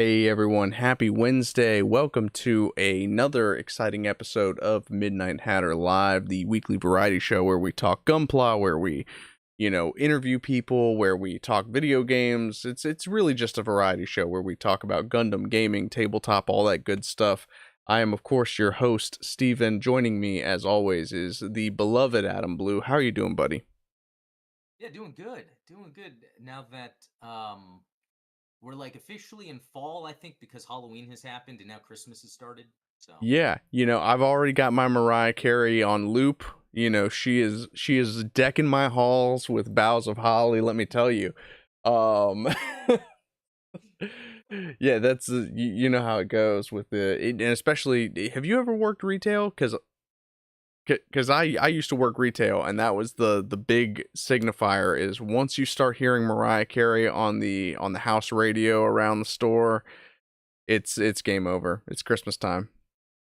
Hey everyone, happy Wednesday. Welcome to another exciting episode of Midnight Hatter Live, the weekly variety show where we talk Gunpla, where we, interview people, where we talk video games. It's really just a variety show where we talk about Gundam gaming, tabletop, all that good stuff. I am of course your host, Steven. Joining me as always is the beloved Adam Blue. How are you doing, buddy? Yeah, doing good. Doing good now that we're like officially in fall, I think, because Halloween has happened and now Christmas has started. So Yeah, I've already got my Mariah Carey on loop. She is decking my halls with boughs of holly, let me tell you. Um Yeah, that's you know how it goes with and especially have you ever worked retail? Cuz I used to work retail, and that was the big signifier is once you start hearing Mariah Carey on the house radio around the store, it's game over. It's Christmas time.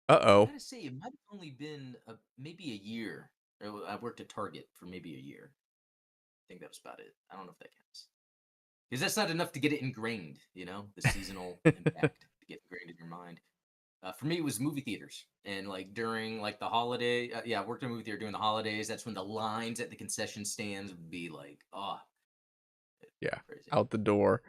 I Uh-oh. gotta say, it might have only been maybe a year. I worked at Target for maybe a year. I think that was about it. I don't know if that counts because that's not enough to get it ingrained. The seasonal impact to get ingrained in your mind. For me, it was movie theaters, and like during like the holiday. Yeah, I worked in a movie theater during the holidays. That's when the lines at the concession stands would be like, oh, Yeah, crazy. out the door.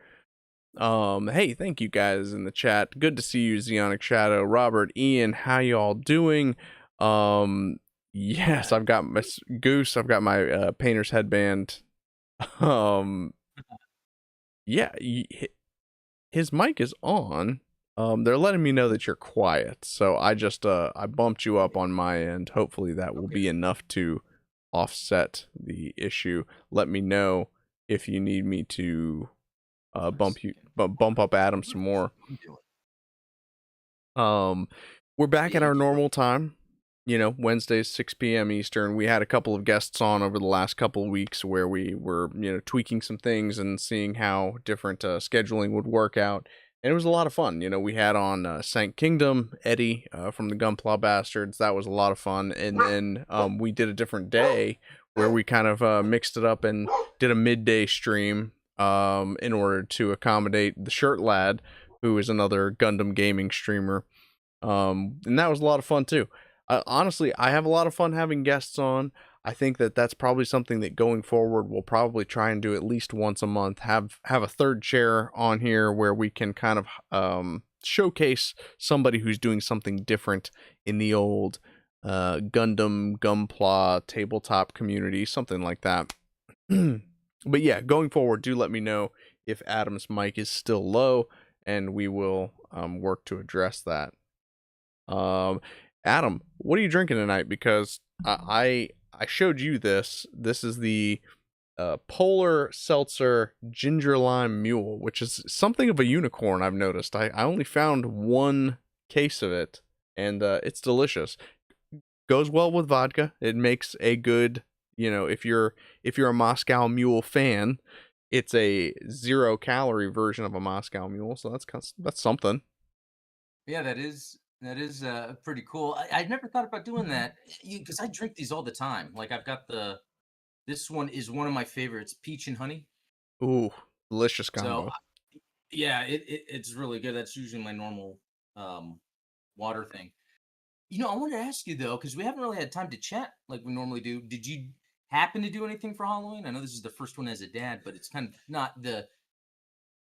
Hey, thank you guys in the chat. Good to see you, Zeonic Shadow, Robert, Ian. How y'all doing? Yes, Yeah. I've got my goose. I've got my painter's headband. Um, yeah, his mic is on. They're letting me know that you're quiet, so I bumped you up on my end. Hopefully that will Okay. be enough to offset the issue. Let me know if you need me to One second. bump up Adam some more. I'm doing. Um, we're back Yeah, at you our keep going. normal time. Wednesdays 6 p.m. Eastern. We had a couple of guests on over the last couple of weeks where we were tweaking some things and seeing how different scheduling would work out. And it was a lot of fun. We had on Sank Kingdom, Eddie from the Gunpla Bastards. That was a lot of fun. And then we did a different day where we kind of mixed it up and did a midday stream in order to accommodate the Shirt Lad, who is another Gundam gaming streamer. And that was a lot of fun too. Honestly, I have a lot of fun having guests on. I think that that's probably something that going forward we'll probably try and do at least once a month. Have a third chair on here where we can kind of showcase somebody who's doing something different in the old Gundam Gunpla tabletop community, something like that. But yeah, going forward, do let me know if Adam's mic is still low, and we will work to address that. Um, Adam, what are you drinking tonight? Because I showed you this. This is the Polar Seltzer Ginger Lime Mule, which is something of a unicorn. I've noticed. I only found one case of it, and it's delicious. Goes well with vodka. It makes a good, if you're a Moscow Mule fan, it's a 0 calorie version of a Moscow Mule, so that's something. Yeah, that is pretty cool. I never thought about doing that because I drink these all the time. Like I've got this one is one of my favorites, peach and honey. Ooh, delicious So combo. yeah, it's really good. That's usually my normal um, water thing. I wanted to ask you though, because we haven't really had time to chat like we normally do. Did you happen to do anything for Halloween? I know this is the first one as a dad, but it's kind of not the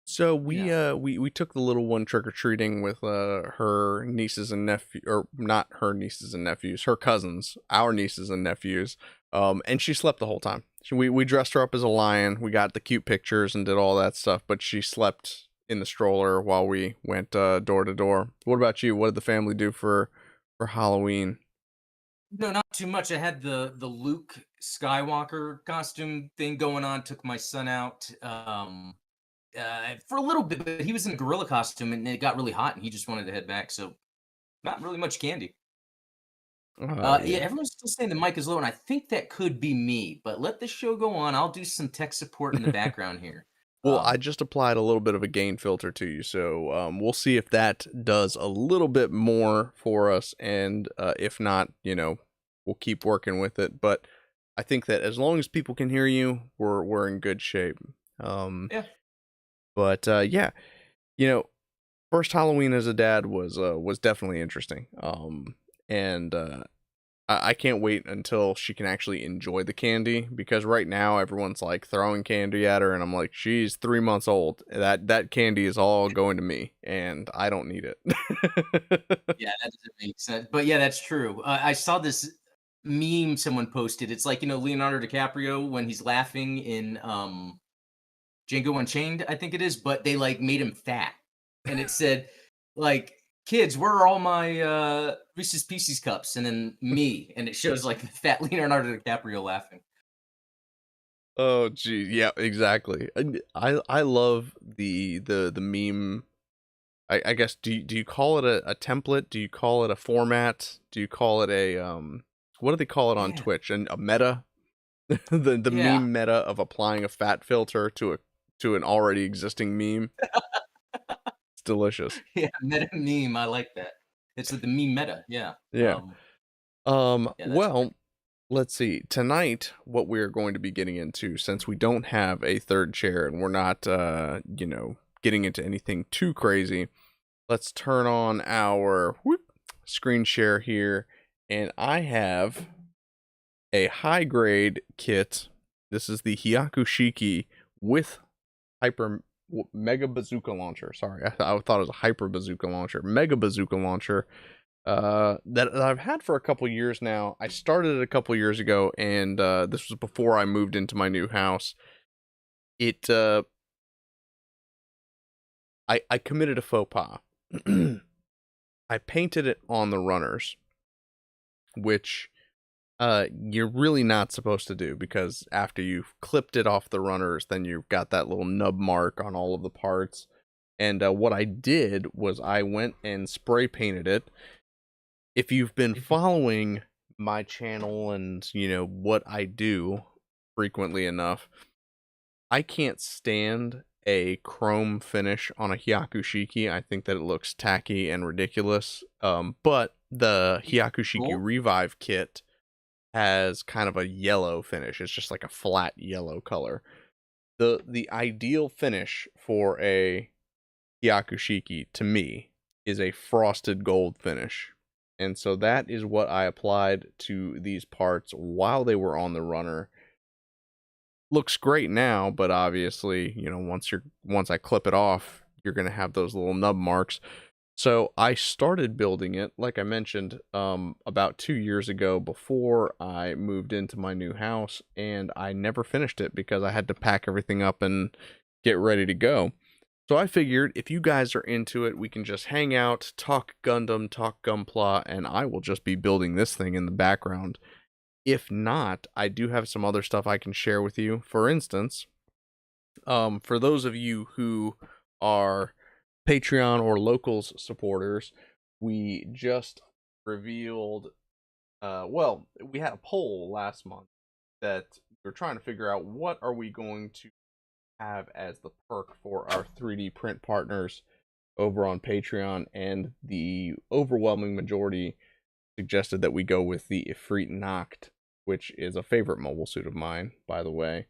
So you we know. we took the little one trick or treating with her nieces and nephew, or not her nieces and nephews, her cousins, our nieces and nephews. And she slept the whole time. We dressed her up as a lion. We got the cute pictures and did all that stuff, but she slept in the stroller while we went door to door. What about you? What did the family do for Halloween? No, not too much. I had the Luke Skywalker costume thing going on. Took my son out for a little bit, but he was in a gorilla costume, and it got really hot, and he just wanted to head back. So not really much candy. Oh Yeah, yeah. everyone's still saying the mic is low, and I think that could be me. But let the show go on. I'll do some tech support in the background here. Well, I Um, just applied a little bit of a gain filter to you, so we'll see if that does a little bit more for us, and if not, we'll keep working with it. But I think that as long as people can hear you, we're in good shape. Um, yeah, but yeah, you know, First Halloween as a dad was definitely interesting. And I can't wait until she can actually enjoy the candy, because right now everyone's like throwing candy at her, and I'm like, she's 3 months old. That candy is all going to me, and I don't need it. Yeah, that doesn't make sense. But yeah, that's true. I saw this meme someone posted. It's like, Leonardo DiCaprio when he's laughing in Django Unchained, I think it is, but they like made him fat. And it said, like, kids, where are all my Reese's Pieces cups? And then me. And it shows like the fat Leonardo DiCaprio laughing. Oh, gee, yeah, exactly. I love the meme. I guess, do you call it a template? Do you call it a format? Do you call it a what do they call it on Yeah. Twitch? And a meta? The Yeah. meme meta of applying a fat filter to an already existing meme. It's delicious. Yeah. Meta meme. I like that. It's the meme meta. Yeah. Yeah. Yeah, that's great. Well, let's see. Tonight, what we're going to be getting into, since we don't have a third chair and we're not getting into anything too crazy, let's turn on our screen share here, and I have a high grade kit. This is the Hyakushiki with hyper mega bazooka launcher. Sorry, I thought it was a hyper bazooka launcher. Mega bazooka launcher. That I've had for a couple years now. I started it a couple years ago, and this was before I moved into my new house. It I committed a faux pas. I painted it on the runners, which you're really not supposed to do, because after you've clipped it off the runners, then you've got that little nub mark on all of the parts. And what I did was I went and spray painted it. If you've been following my channel and what I do frequently enough, I can't stand a chrome finish on a Hyakushiki. I think that it looks tacky and ridiculous. But the Hyakushiki Cool. Revive kit has kind of a yellow finish. It's just like a flat yellow color. The ideal finish for a Hyakushiki to me is a frosted gold finish. And so that is what I applied to these parts while they were on the runner. Looks great now, but obviously, once I clip it off, you're going to have those little nub marks. So I started building it, like I mentioned, about 2 years ago before I moved into my new house, and I never finished it because I had to pack everything up and get ready to go. So I figured if you guys are into it, we can just hang out, talk Gundam, talk Gunpla, and I will just be building this thing in the background. If not, I do have some other stuff I can share with you. For instance, for those of you who are Patreon or locals supporters, we just revealed, well, we had a poll last month that we are trying to figure out what are we going to have as the perk for our 3D print partners over on Patreon, and the overwhelming majority suggested that we go with the Ifrit Nacht, which is a favorite mobile suit of mine, by the way.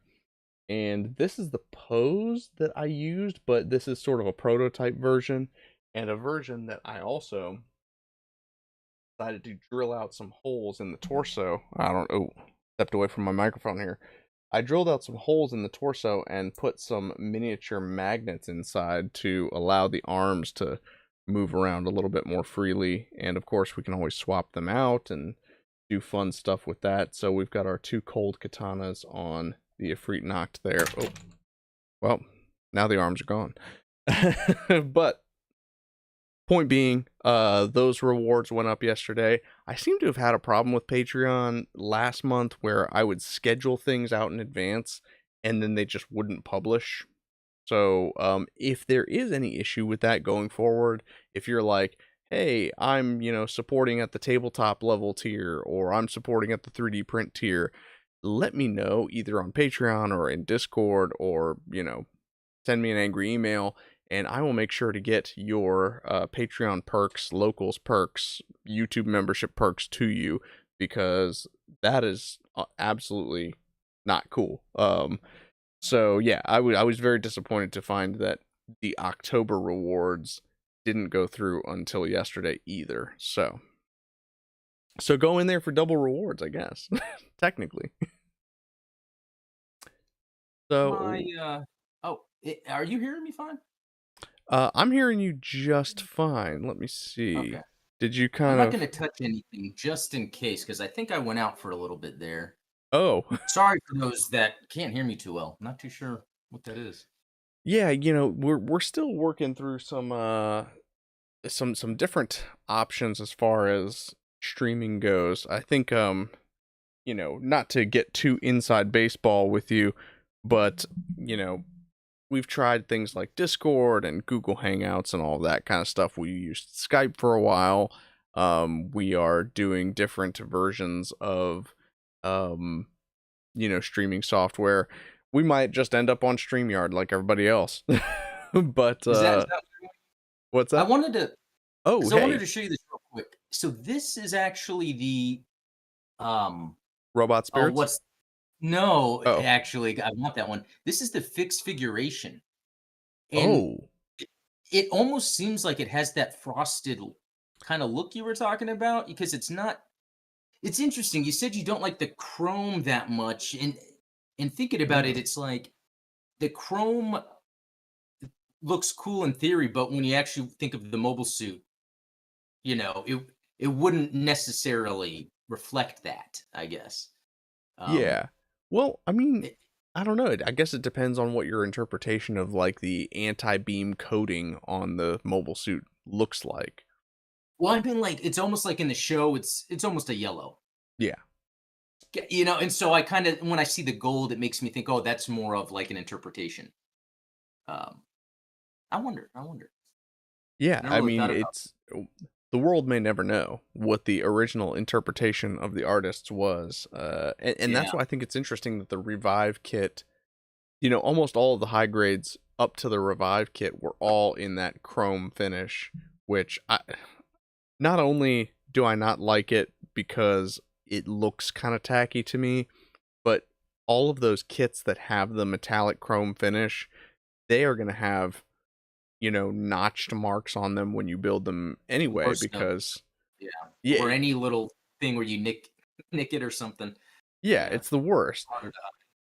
And this is the pose that I used, but this is sort of a prototype version, and a version that I also decided to drill out some holes in the torso. I don't know, stepped away from my microphone here. I drilled out some holes in the torso and put some miniature magnets inside to allow the arms to move around a little bit more freely. And of course, we can always swap them out and do fun stuff with that. So we've got our two cold katanas on the Ifrit Nacht there. Oh, well, now the arms are gone. But point being, those rewards went up yesterday. I seem to have had a problem with Patreon last month where I would schedule things out in advance and then they just wouldn't publish. So, if there is any issue with that going forward, if you're like, hey, I'm, supporting at the tabletop level tier, or I'm supporting at the 3D print tier, let me know either on Patreon or in Discord, or, send me an angry email, and I will make sure to get your Patreon perks, locals perks, YouTube membership perks to you, because that is absolutely not cool. So yeah, I was very disappointed to find that the October rewards didn't go through until yesterday either. So go in there for double rewards, I guess. Technically. My So are you hearing me fine? I'm hearing you just fine. Let me Okay. see. Did you I'm kind not going to of touch anything just in case because I think I went out for a little bit there. Oh, Sorry for those that can't hear me too well. Not too sure what that is. yeah, we're still working through some different options as far as streaming goes. I think not to get too inside baseball with you, but you know, we've tried things like Discord and Google Hangouts and all that kind of stuff. We used Skype for a while. We are doing different versions of um streaming software. We might just end up on StreamYard like everybody else. But Is that what's I that? wanted to Oh, because I wanted hey, to show you this real quick. So this is actually the um Robot oh Spirits? no, Oh. actually I want that one. This is the fixed figuration. And Oh. it, it almost seems like it has that frosted kind of look you were talking about because it's not it's interesting. You said you don't like the chrome that much and thinking about it Mm. it's like the chrome looks cool in theory, but when you actually think of the mobile suit, it wouldn't necessarily reflect that, I guess. Um, Yeah. Well, I mean, it, I don't know. I guess it depends on what your interpretation of like the anti-beam coating on the mobile suit looks like. well, I mean, like it's almost like in the show, it's almost a yellow, Yeah. and so I kind of when I see the gold, it makes me think, oh, that's more of like an interpretation. Um, I wonder. Yeah, Never I really mean, thought about. it's the world may never know what the original interpretation of the artists was. And that's Yeah, why I think it's interesting that the Revive kit, almost all of the high grades up to the Revive kit were all in that chrome finish, which not only do I not like it because it looks kind of tacky to me, but all of those kits that have the metallic chrome finish, they are going to have, notched marks on them when you build them the anyway, worst of because yeah, yeah, or any little thing where you nick it or something. yeah, Yeah, it's the worst. harder to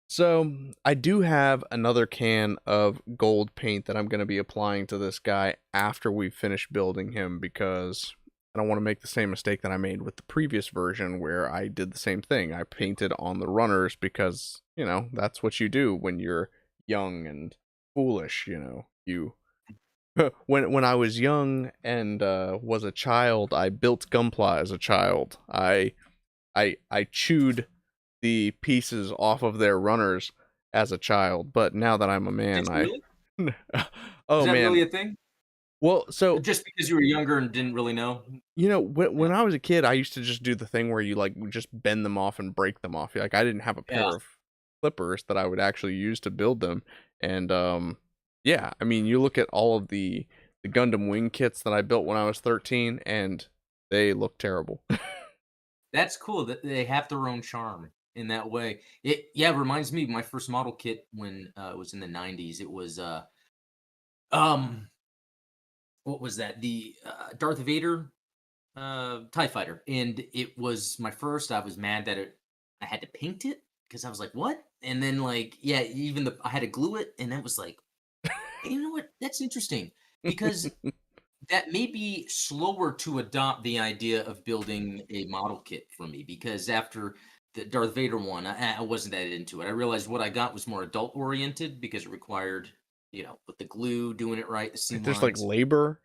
So I do have another can of gold paint that I'm going to be applying to this guy after we finish building him because I don't want to make the same mistake that I made with the previous version where I did the same thing. I painted on the runners because, that's what you do when you're young and foolish, You when I was young and was a child, I built Gunpla as a child. I chewed the pieces off of their runners as a child, but now that I'm a Did man, you I really? Is oh that man. really a thing? Well, so Just because you were younger and didn't really know? when Yeah. I was a kid, I used to just do the thing where you like just bend them off and break them off. Like I didn't have a Yeah. pair of clippers that I would actually use to build them, and yeah, I mean, you look at all of the Gundam wing kits that I built when I was 13, and they look terrible. That's cool that they have their own charm in that way. It reminds me of my first model kit when, it was in the '90s. It was, um, what was that? The, Darth Vader, TIE fighter, and it was my first. I was mad that I had to paint it because I was like, "What?" And then, like, yeah, even I had to glue it, and that was like, you know what? That's interesting because that may be slower to adopt the idea of building a model kit for me because after the Darth Vader one, I wasn't that into it. I realized what I got was more adult oriented because it required, with the glue, doing it right, the seam There's like lines. labor.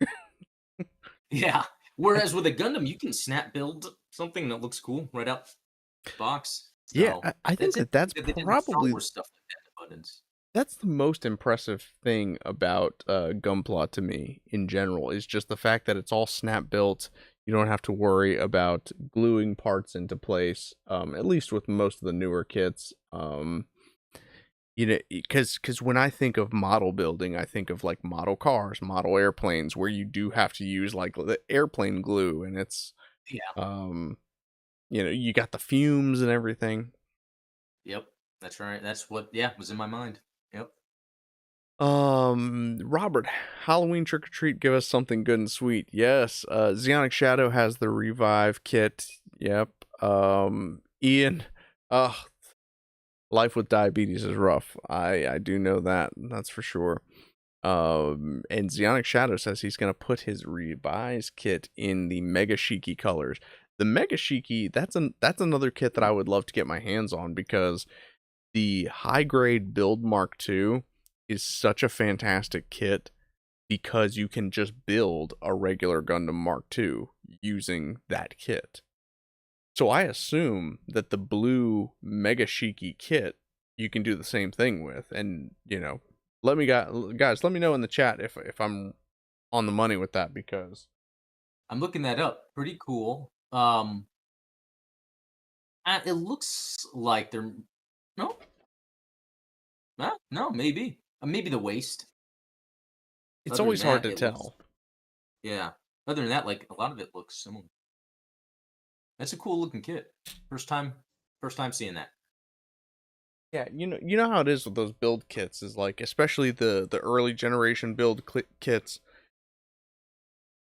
Yeah. Whereas with a Gundam, you can snap build something that looks cool right out the box. Yeah, So I think that's that interesting that's that they did with Star probably Wars stuff like that in abundance. that's the most impressive thing about Gunpla to me in general is just the fact that it's all snap built. You don't have to worry about gluing parts into place. At least with most of the newer kits. Because when I think of model building, I think of like model cars, model airplanes, where you do have to use like the airplane glue, and it's Yeah. um, you got the fumes and everything. Yep. That's right. That's what, yeah, was in my mind. Yep. Robert, Halloween trick or treat, give us something good and sweet. Yes, Zeonic Shadow has the revive kit. Yep. Ian, uh, life with diabetes is rough. I do know that. That's for sure. And Zeonic Shadow says he's gonna put his revised kit in the Mega Shiki colors. The Mega Shiki, that's another kit that I would love to get my hands on because the high grade build Mark II is such a fantastic kit because you can just build a regular Gundam Mark II using that kit. So I assume that the blue Mega Shiki kit you can do the same thing with, and let me guys let me know in the chat if I'm on the money with that because I'm looking that up. Pretty cool. It looks like they're no, no, maybe maybe the waist. it's Other than always hard that, to it looks tell. yeah. Other than that, like a lot of it looks similar. That's a cool looking kit. First time seeing that. Yeah, you know how it is with those build kits is like especially the early generation build kits.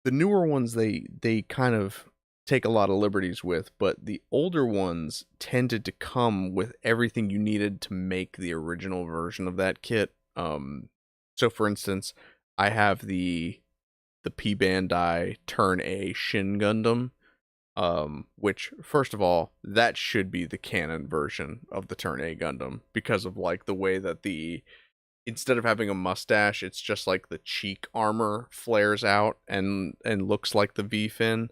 The newer ones they kind of take a lot of liberties with, but the older ones tended to come with everything you needed to make the original version of that kit. So for instance, I have the P Bandai Turn A Shin Gundam, which first of all, that should be the canon version of the Turn A Gundam because of like the way that the instead of having a mustache, it's just like the cheek armor flares out and looks like the V fin.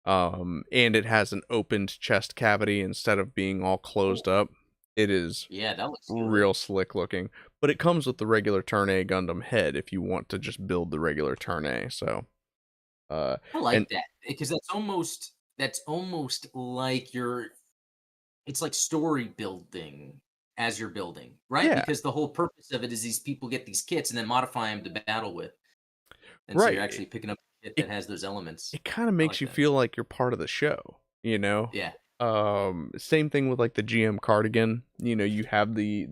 And it has an opened chest cavity instead of being all Oh, closed up. It is yeah, that looks good. real slick looking, but it comes with the regular Turn A Gundam head if you want to just build the regular Turn A. So, uh, I and like that because that's almost like it's like story building as you're building, right? yeah, Because the whole purpose of it is these people get these kits and then modify them to battle with, and so you're right. actually picking up a kit It that has those elements. it kind of I makes like you that. feel like you're part of the show, you know? Yeah. Same thing with like the GM cardigan. You have the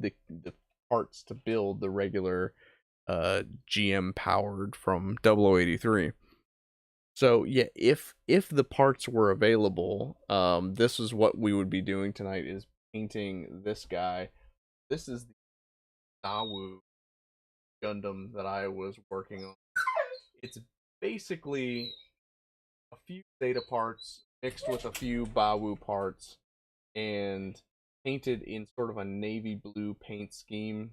parts to build the regular GM powered from 0083. So yeah, if the parts were available, this is what we would be doing tonight is painting this guy. This is the Dawu Gundam that I was working on. It's basically a few Zeta parts mixed with a few Bawu parts and painted in sort of a navy blue paint scheme.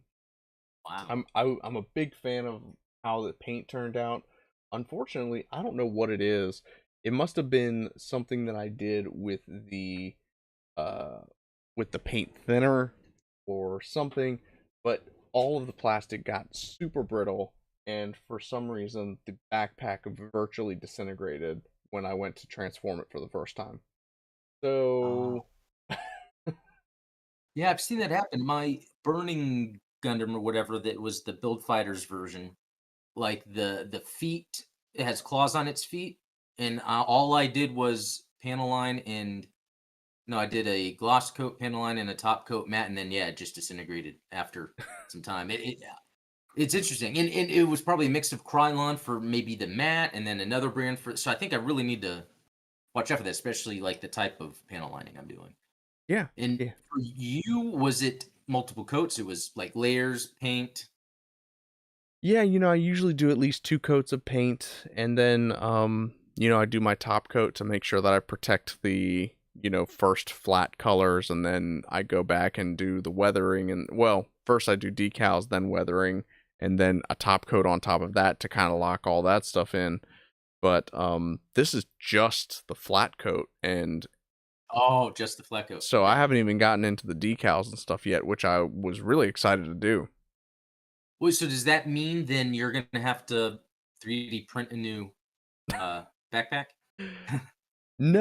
Wow. I'm a big fan of how the paint turned out. Unfortunately, I don't know what it is. It must have been something that I did uh with the paint thinner or something, but all of the plastic got super brittle and for some reason the backpack virtually disintegrated when I went to transform it for the first time. Oh. So Yeah, I've seen that happen. My Burning Gundam or whatever that was the Build Fighters version, like the feet, it has claws on its feet, and all I did was panel line and no, I did a gloss coat panel line and a top coat matte, and then yeah, it just disintegrated after some time. It's interesting, and it was probably a mix of Krylon for maybe the matte, and then another brand for. So I think I really need to watch out for that, especially like the type of panel lining I'm doing. yeah, And yeah. for you, was it multiple coats? It was like layers, paint. Yeah, I usually do at least two coats of paint and then I do my top coat to make sure that I protect the, first flat colors and then I go back and do the weathering and well, first I do decals, then weathering and then a top coat on top of that to kind of lock all that stuff in. But this is just the flat coat and Oh, just the flat coat. so I Okay. haven't even gotten into the decals and stuff yet, which I was really excited to do. Well, so does that mean then you're gonna have to 3D print a new backpack?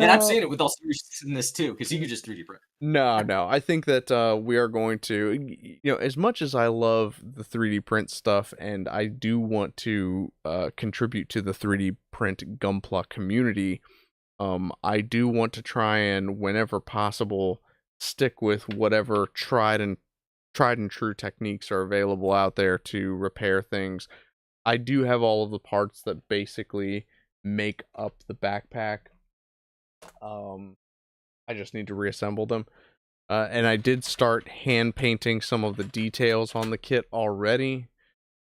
And I'm No, saying it with all seriousness too, because you could just 3D print. no. I think that we are going to, as much as I love the 3D print stuff, and I do want to contribute to the 3D print Gunpla community. I do want to try and, whenever possible, stick with whatever tried and tried and true techniques are available out there to repair things. I do have all of the parts that basically make up the backpack. Um, I just need to reassemble them. And I did start hand painting some of the details on the kit already,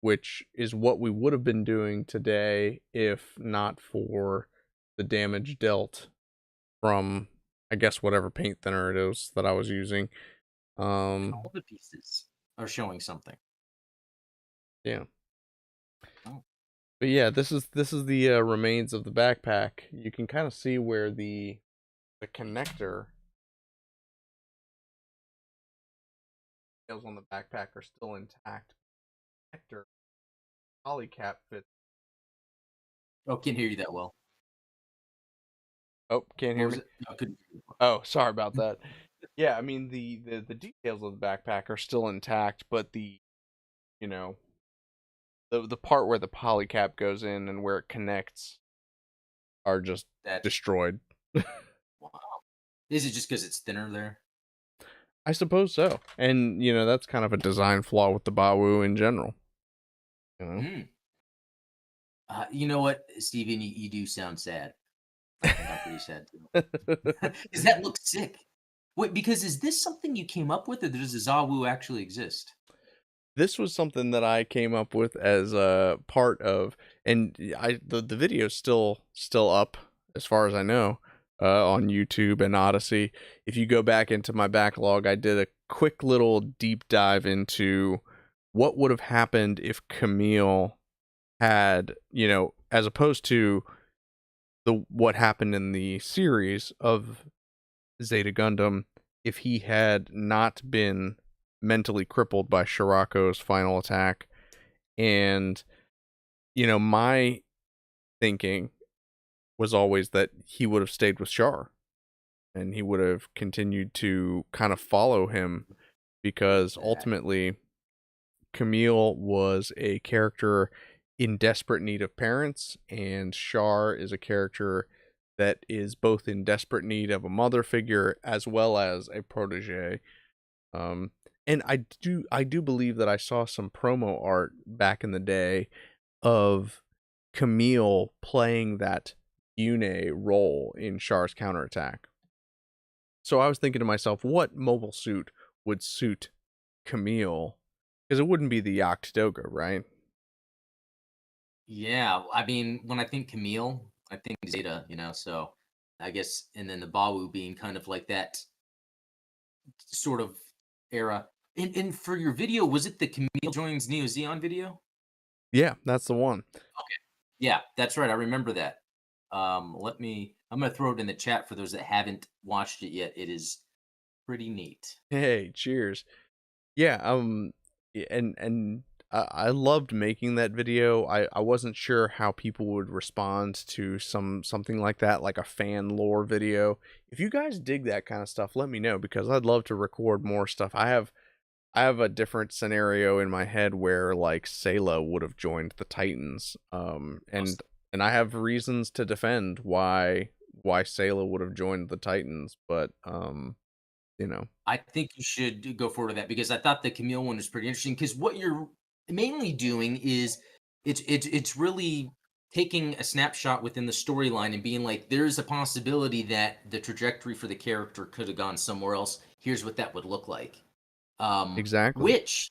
which is what we would have been doing today if not for the damage dealt from, I guess, whatever paint thinner it is that I was using. All the pieces are showing something. Yeah. Oh, But yeah, this is the remains of the backpack. You can kind of see where the connector nails on the backpack are still intact. Connector polycap fits. oh, can't hear you that well. Oh, can't What hear was me. it? No, I couldn't hear you. Oh, sorry about that. Yeah, I mean the details of the backpack are still intact, but the you know the part where the polycap goes in and where it connects are just That's destroyed. wow. Is it just because it's thinner there? I suppose so. And that's kind of a design flaw with the Bawu in general. You Hmm. You know what, Steven, you do sound sad. I think I'm pretty sad too. know. Because that looks sick. Wait, because is this something you came up with, or does the Zawu actually exist? This was something that I came up with as a part of, and the video's still up as far as I know, on YouTube and Odyssey. If you go back into my backlog, I did a quick little deep dive into what would have happened if Camille had, as opposed to the what happened in the series of Zeta Gundam, if he had not been mentally crippled by Shirako's final attack. And, my thinking was always that he would have stayed with Char and he would have continued to kind of follow him because That ultimately Camille was a character in desperate need of parents, and Char is a character that is both in desperate need of a mother figure as well as a protege. Um, and I do believe that I saw some promo art back in the day of Camille playing that Yune role in Char's counterattack. So I was thinking to myself, what mobile suit would suit Camille? Because it wouldn't be the Yacht Doga, right? yeah, I mean, when I think Camille, I think Zeta, so I guess, and then the Bawu being kind of like that sort of era. And for your video, was it the Camille joins Neo Zeon video? Yeah, that's the one. Okay. Yeah, that's right. I remember that. I'm gonna throw it in the chat for those that haven't watched it yet. It is pretty neat. Hey, cheers. Yeah, and I loved making that video. I wasn't sure how people would respond to something like that, like a fan lore video. If you guys dig that kind of stuff, let me know because I'd love to record more stuff. I have a different scenario in my head where like Sayla would have joined the Titans. And I have reasons to defend why Sayla would have joined the Titans, but you know. I think you should go forward with that because I thought the Camille one was pretty interesting. Because what you're mainly doing is it's really taking a snapshot within the storyline and being like, there's a possibility that the trajectory for the character could have gone somewhere else. Here's what that would look like. Exactly. Which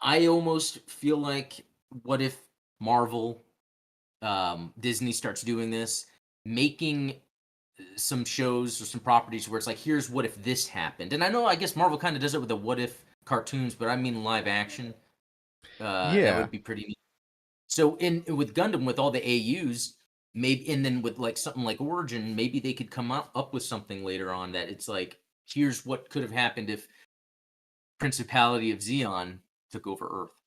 I almost feel like, what if Marvel, Disney starts doing this, making some shows or some properties where it's like, here's what if this happened. And I know, I guess Marvel kind of does it with the what if cartoons, but I mean live action. That Yeah. would be pretty neat. So in with Gundam, with all the AUs, maybe, and then with like something like Origin, maybe they could come up with something later on that it's like, here's what could have happened if Principality of Xeon took over Earth.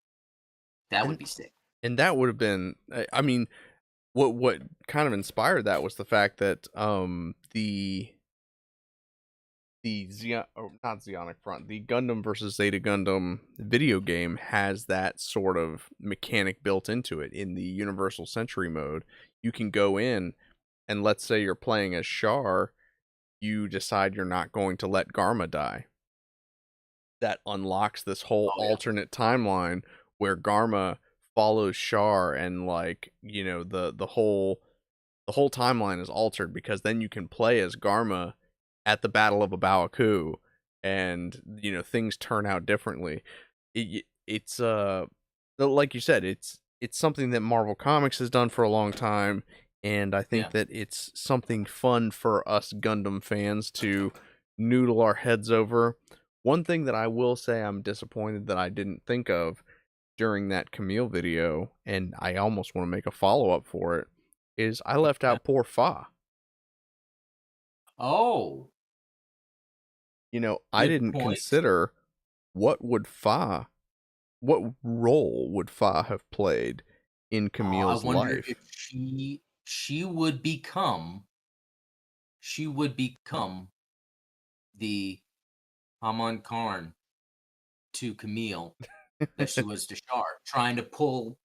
That would And be sick. that would have been, I mean, what kind of inspired that was the fact that the Xeon, or not Xeonic Front, the Gundam versus Zeta Gundam video game has that sort of mechanic built into it in the Universal Century mode. You can go in and let's say you're playing as Char, you decide you're not going to let Garma die. that unlocks this whole Oh yeah. alternate timeline where Garma follows Shar and like, the whole timeline is altered because then you can play as Garma at the Battle of Abawaku and things turn out differently. It's like you said, it's something that Marvel Comics has done for a long time, and I think Yeah. that it's something fun for us Gundam fans to noodle our heads over. One thing that I will say I'm disappointed that I didn't think of during that Camille video, and I almost want to make a follow up for it, is I left Okay. out poor Fa. Oh, I good didn't point. consider what would Fa, what role would Fa have played in I Camille's wonder if life? she would become the Haman Karn to Camille that she was to Shar, trying to pull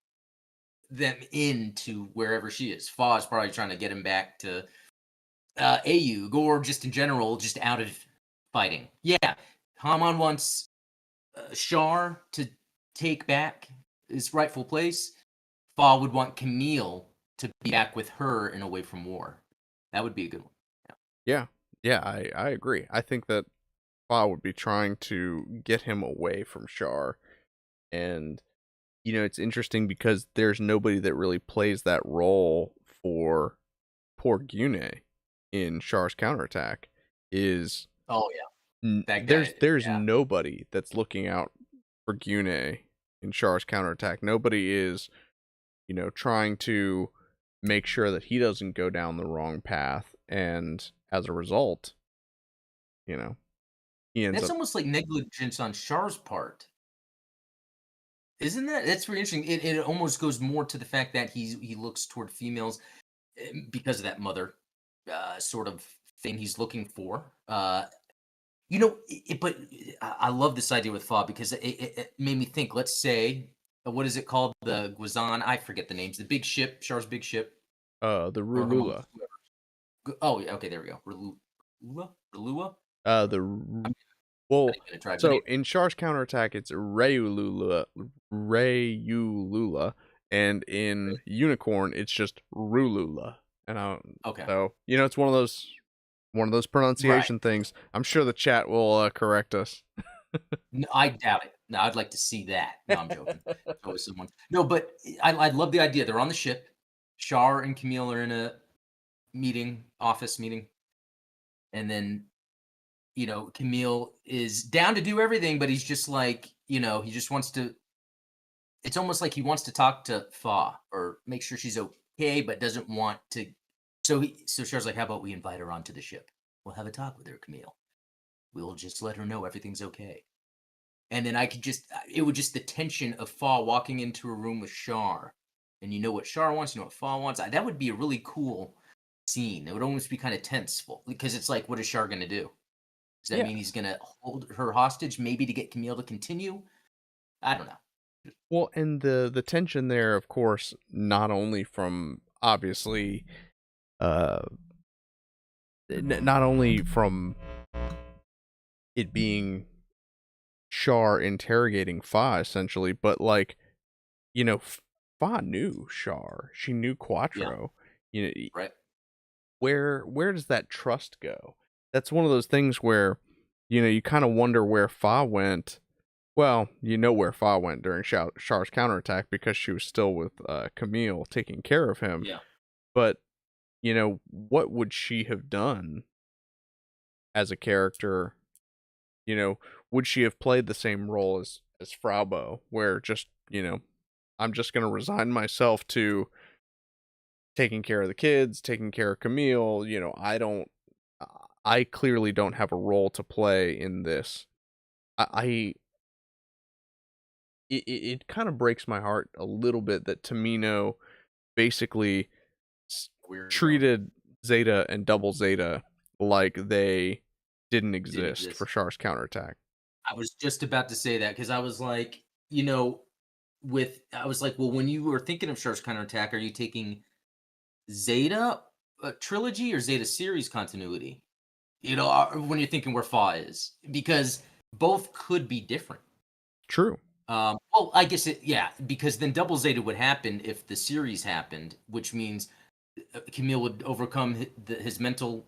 them into wherever she is. Fa is probably trying to get him back to Ayug, or just in general, just out of fighting. Yeah, Haman wants Shar to take back his rightful place. Fa would want Camille to be back with her and away from war. That would be a good one. Yeah. Yeah, yeah, I agree. I think that Fa would be trying to get him away from Shar, and it's interesting because there's nobody that really plays that role for poor Gyune in Char's counterattack. Is Oh yeah, that guy. there's Yeah, nobody that's looking out for Gyune in Char's counterattack. Nobody is, trying to make sure that he doesn't go down the wrong path, and as a result, you know, he ends that's up. almost like negligence on Char's part, isn't that? That's very interesting. It almost goes more to the fact that he looks toward females because of that mother sort of thing he's looking for. But I love this idea with Fa because it made me think. Let's say, what is it called? The Guazan. I forget the names. The big ship, Char's big ship, The or Hamon's Rulula. whoever. Oh, yeah, okay, there we go. Relua? The I'm Well, not even gonna try, but so in Char's counterattack, it's Rayulula, and in Unicorn, it's just Rulula. And okay, so it's one of those right. pronunciation things. I'm sure the chat will correct us. I doubt it. No, I'd like to see that. No, I'm joking. Go with someone. No, but I love the idea. They're on the ship. Char and Camille are in a office meeting, and then Camille is down to do everything, but he's just like, he just wants to. It's almost like he wants to talk to Fa or make sure she's okay, but doesn't want to. So Char's like, how about we invite her onto the ship? We'll have a talk with her, Camille. We'll just let her know everything's okay. And then it would just the tension of Fa walking into a room with Char, and you know what Char wants, you know what Fa wants. That would be a really cool scene. It would almost be kind of tenseful because it's like, what is Char gonna do? Does that Yeah. mean he's gonna hold her hostage, maybe to get Camille to continue? I don't know. Well, and the tension there, of course, not only from obviously, uh, not only from it being Char interrogating Fa essentially, but like Fa knew Char, she knew Yeah, Quattro. right. Where does that trust go? That's one of those things where you kind of wonder where Fa went. Well, you know where Fa went during Char's counterattack because she was still with Camille taking care of him. Yeah. But what would she have done as a character? Would she have played the same role as Fraubo, where just I'm just gonna resign myself to taking care of the kids, taking care of Camille. I clearly don't have a role to play in this. I it kind of breaks my heart a little bit that Tamino basically Weirdo treated Zeta and Double Zeta like they didn't didn't exist for exist. Char's counterattack. I was just about to say that because I was like, I was like, well, when you were thinking of Char's counterattack, are you taking Zeta trilogy or Zeta series continuity? When you're thinking where Fa is, because both could be different. True. Well, I guess yeah, because then Double Zeta would happen if the series happened, which means Camille would overcome his mental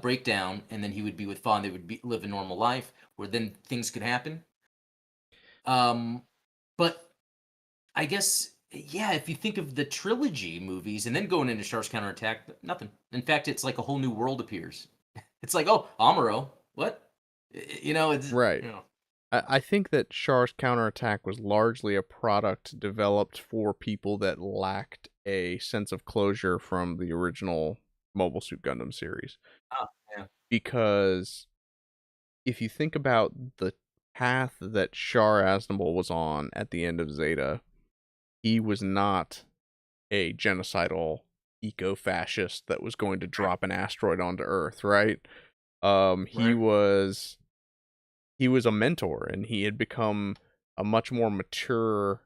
breakdown, and then he would be with Fawn. They would live a normal life, where then things could happen. Um, but I guess yeah, if you think of the trilogy movies and then going into Shark's Counterattack, nothing. In fact, it's like a whole new world appears. It's like, oh, Amuro, what? It's Right. I think that Char's counterattack was largely a product developed for people that lacked a sense of closure from the original Mobile Suit Gundam series. oh, yeah, Because if you think about the path that Char Aznable was on at the end of Zeta, he was not a genocidal eco-fascist that was going to drop an asteroid onto Earth, right? He right. was a mentor, and he had become a much more mature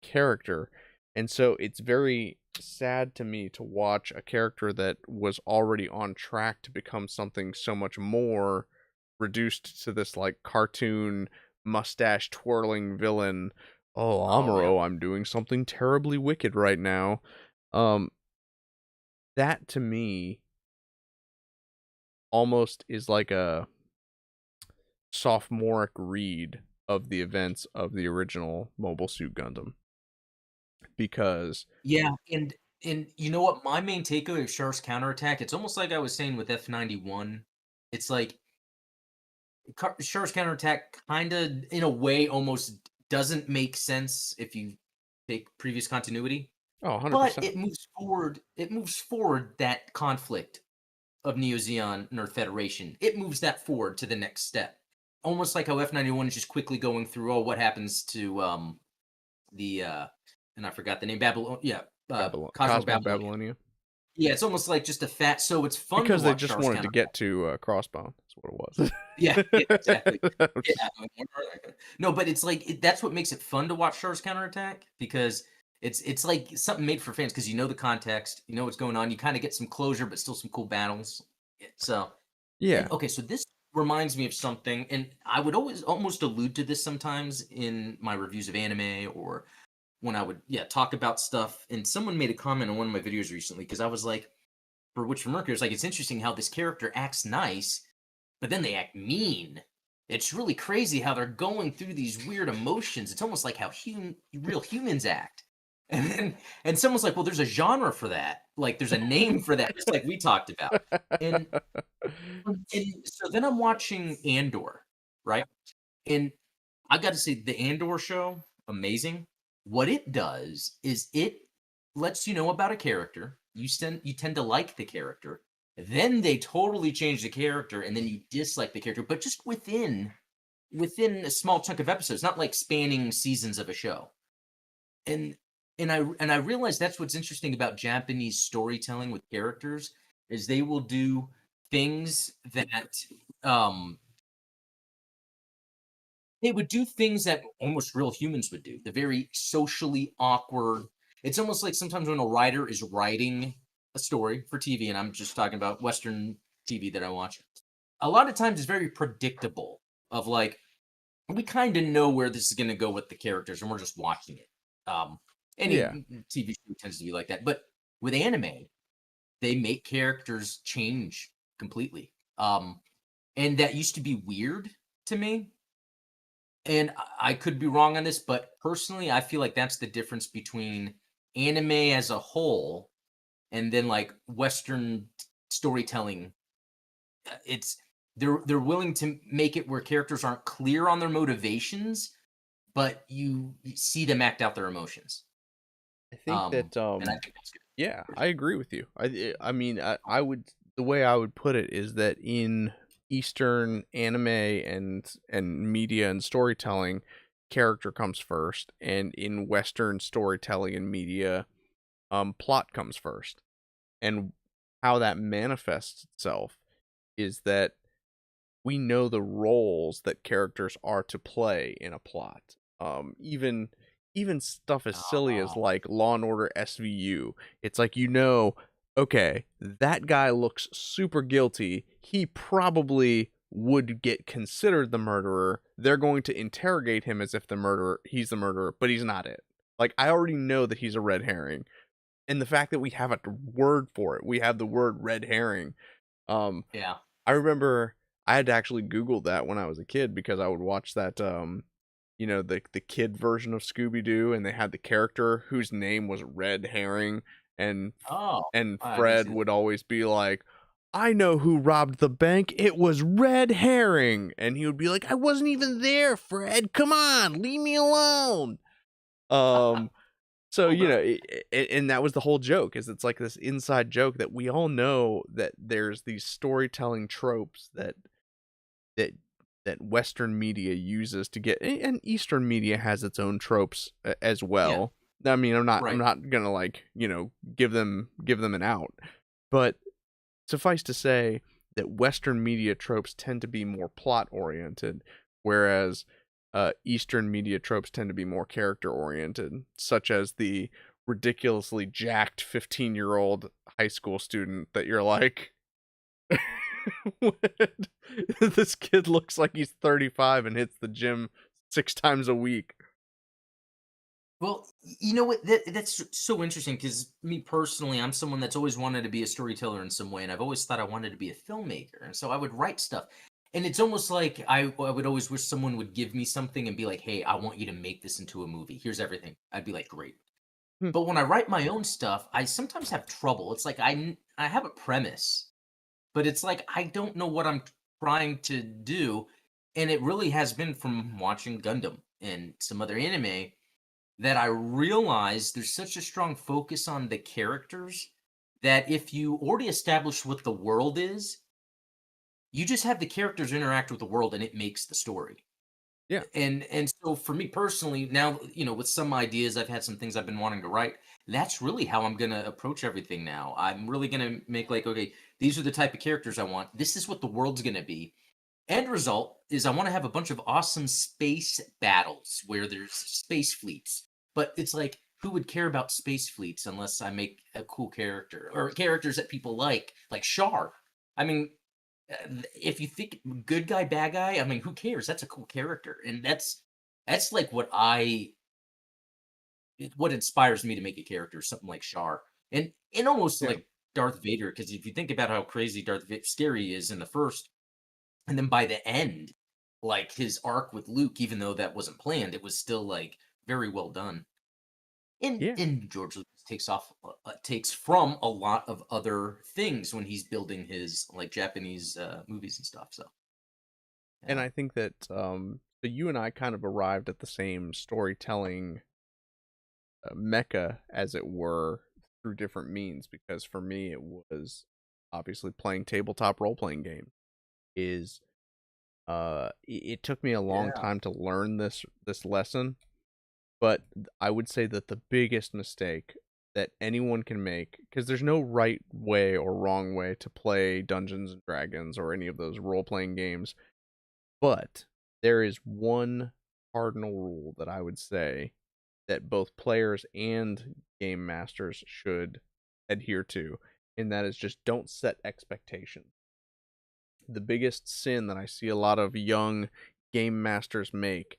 character. And so it's very sad to me to watch a character that was already on track to become something so much more reduced to this like cartoon mustache twirling villain. Oh, Oh yeah, Amuro, I'm doing something terribly wicked right now. Um that to me almost is like a sophomoric read of the events of the original Mobile Suit Gundam, because yeah, and you know what? My main takeaway of Shark's counterattack, it's almost like I was saying with F91. It's like Shark's counterattack kind of, in a way, almost doesn't make sense if you take previous continuity, oh, but 100%. it moves forward. It moves forward that conflict of Neo Zeon and Earth Federation. It moves that forward to the next step, almost like how F91 is just quickly going through. Oh, what happens to the and I forgot the name, Babylon. Yeah, Cosmo Cosmo Babylonia. Babylonia. Yeah, it's almost like just a fat. So it's fun to Because they watch just Char's wanted to counter. get to Crossbone. That's what Yeah, yeah, exactly. it Yeah, was. no, but it's like that's what makes it fun to watch Char's counterattack, because it's like something made for fans, because you know the context, you know what's going on, you kind of get some closure, but still some cool battles. So, and Yeah. okay, so this reminds me of something, and I would always almost allude to this sometimes in my reviews of anime, or when I would talk about stuff. And someone made a comment on one of my videos recently, because I was like, for Witch from Mercury, it's like it's interesting how this character acts nice, but then they act mean. It's really crazy how they're going through these weird emotions. It's almost like how real humans act. And someone's like, well, there's a genre for that. Like there's a name for that, just like we talked about. And and so then I'm watching Andor, right? And I got to say, the Andor show, amazing. What it does is it lets you know about a character. You tend to like the character. Then they totally change the character, and then you dislike the character, but just within a small chunk of episodes, not like spanning seasons of a show. And and I realize that's what's interesting about Japanese storytelling with characters, is they will do things that um they would do things that almost real humans would do. The very socially awkward. It's almost like sometimes when a writer is writing a story for TV, and I'm just talking about Western TV that I watch, a lot of times it's very predictable. Of like, we kind of know where this is going to go with the characters, and we're just watching it. Any Yeah. TV show tends to be like that, but with anime, they make characters change completely. And that used to be weird to me, and I could be wrong on this, but personally, I feel like that's the difference between anime as a whole and then like Western storytelling. It's they're willing to make it where characters aren't clear on their motivations, but you see them act out their emotions. I think that And I think that's good. yeah, I agree with you. I mean, I would, the way I would put it is that in Eastern anime and media and storytelling, character comes first, and in Western storytelling and media, plot comes first. And how that manifests itself is that we know the roles that characters are to play in a plot. Even stuff as silly as Oh, like Law and Order SVU. It's like, you know, okay, that guy looks super guilty. He probably would get considered the murderer, they're going to interrogate him as if he's the murderer, but he's not it. Like, I already know that he's a red herring. And the fact that we have a word for it, we have the word red herring. Um, Yeah. I remember I had to actually Google that when I was a kid because I would watch that, the kid version of Scooby Doo, and they had the character whose name was Red Herring, and Oh, I didn't Fred see that. would always be like, "I know who robbed the bank. It was Red Herring," and he would be like, "I wasn't even there, Fred. Come on, leave me alone." Um, so, Well done. and that was the whole joke, is it's like this inside joke that we all know that there's these storytelling tropes that that Western media uses to get, and Eastern media has its own tropes as Yeah. well. I mean, I'm Right. not gonna like, give them an out, but suffice to say that Western media tropes tend to be more plot oriented, whereas Eastern media tropes tend to be more character oriented, such as the ridiculously jacked 15-year-old high school student that you're like, this kid looks like he's 35 and hits the gym 6 times a week. Well, you know what? That's so interesting because me personally, I'm someone that's always wanted to be a storyteller in some way, and I've always thought I wanted to be a filmmaker, and so I would write stuff. And it's almost like I would always wish someone would give me something and be like, "Hey, I want you to make this into a movie. Here's everything." I'd be like, "Great." Hmm. But when I write my own stuff, I sometimes have trouble. It's like I have a premise, but it's like I don't know what I'm trying to do, and it really has been from watching Gundam and some other anime that I realize there's such a strong focus on the characters that if you already establish what the world is, you just have the characters interact with the world and it makes the story. Yeah. And so for me personally, now, with some ideas, I've had some things I've been wanting to write. That's really how I'm gonna approach everything now. I'm really gonna make like, okay, these are the type of characters I want. This is what the world's gonna be. End result is I want to have a bunch of awesome space battles where there's space fleets. But it's like, who would care about space fleets unless I make a cool character or characters that people like Char? I mean, if you think good guy, bad guy, I mean, who cares? That's a cool character, and that's like what inspires me to make a character, something like Char, and almost Yeah. like Darth Vader. Because if you think about how crazy scary he is in the first, and then by the end, like his arc with Luke, even though that wasn't planned, it was still like very well done. And Yeah. and George Lucas takes from a lot of other things when he's building his like Japanese movies and stuff. So And yeah, I think that so you and I kind of arrived at the same storytelling mecca, as it were, through different means, because for me it was obviously playing tabletop role playing game. Is it took me a long yeah, time to learn this lesson, but I would say that the biggest mistake that anyone can make, because there's no right way or wrong way to play Dungeons and Dragons or any of those role playing games, but there is one cardinal rule that I would say that both players and game masters should adhere to, and that is just don't set expectations. The biggest sin that I see a lot of young game masters make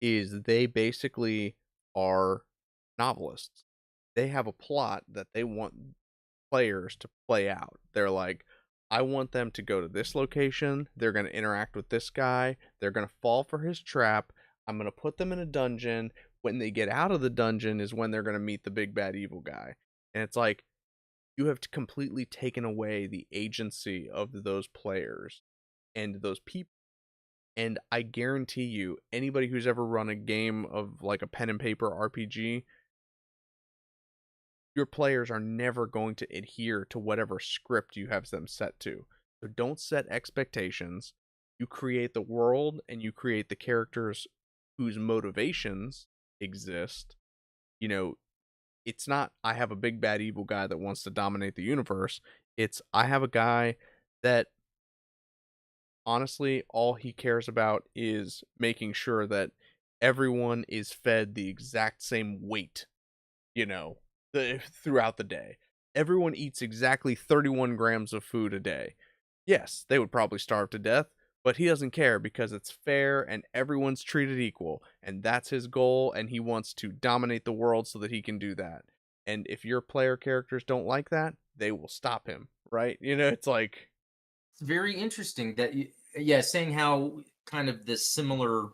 is they basically are novelists. They have a plot that they want players to play out. They're like, I want them to go to this location. They're going to interact with this guy. They're going to fall for his trap. I'm going to put them in a dungeon. When they get out of the dungeon is when they're going to meet the big bad evil guy. And it's like, you have completely taken away the agency of those players and those people. And I guarantee you, anybody who's ever run a game of like a pen and paper RPG, your players are never going to adhere to whatever script you have them set to. So don't set expectations. You create the world and you create the characters whose motivations exist. You know, it's not I have a big bad evil guy that wants to dominate the universe. It's I have a guy that honestly all he cares about is making sure that everyone is fed the exact same weight, throughout the day. Everyone eats exactly 31 grams of food a day. Yes, they would probably starve to death, but he doesn't care because it's fair and everyone's treated equal, and that's his goal, and he wants to dominate the world so that he can do that. And if your player characters don't like that, they will stop him, right? It's like It's very interesting that yeah, saying how kind of this similar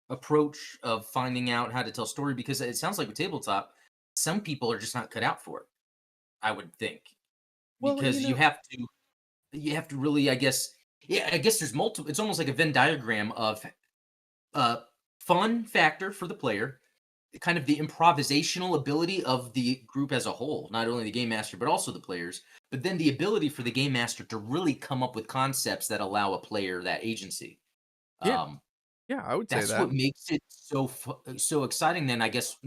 approach of finding out how to tell story, because it sounds like with tabletop, some people are just not cut out for it, I would think. well, Because you have to really, I guess, yeah, I guess there's multiple, it's almost like a Venn diagram of uh fun factor for the player, kind of the improvisational ability of the group as a whole, not only the game master but also the players, but then the ability for the game master to really come up with concepts that allow a player that agency. yeah, Um, yeah, I would say that's that. what makes it so exciting. Then I guess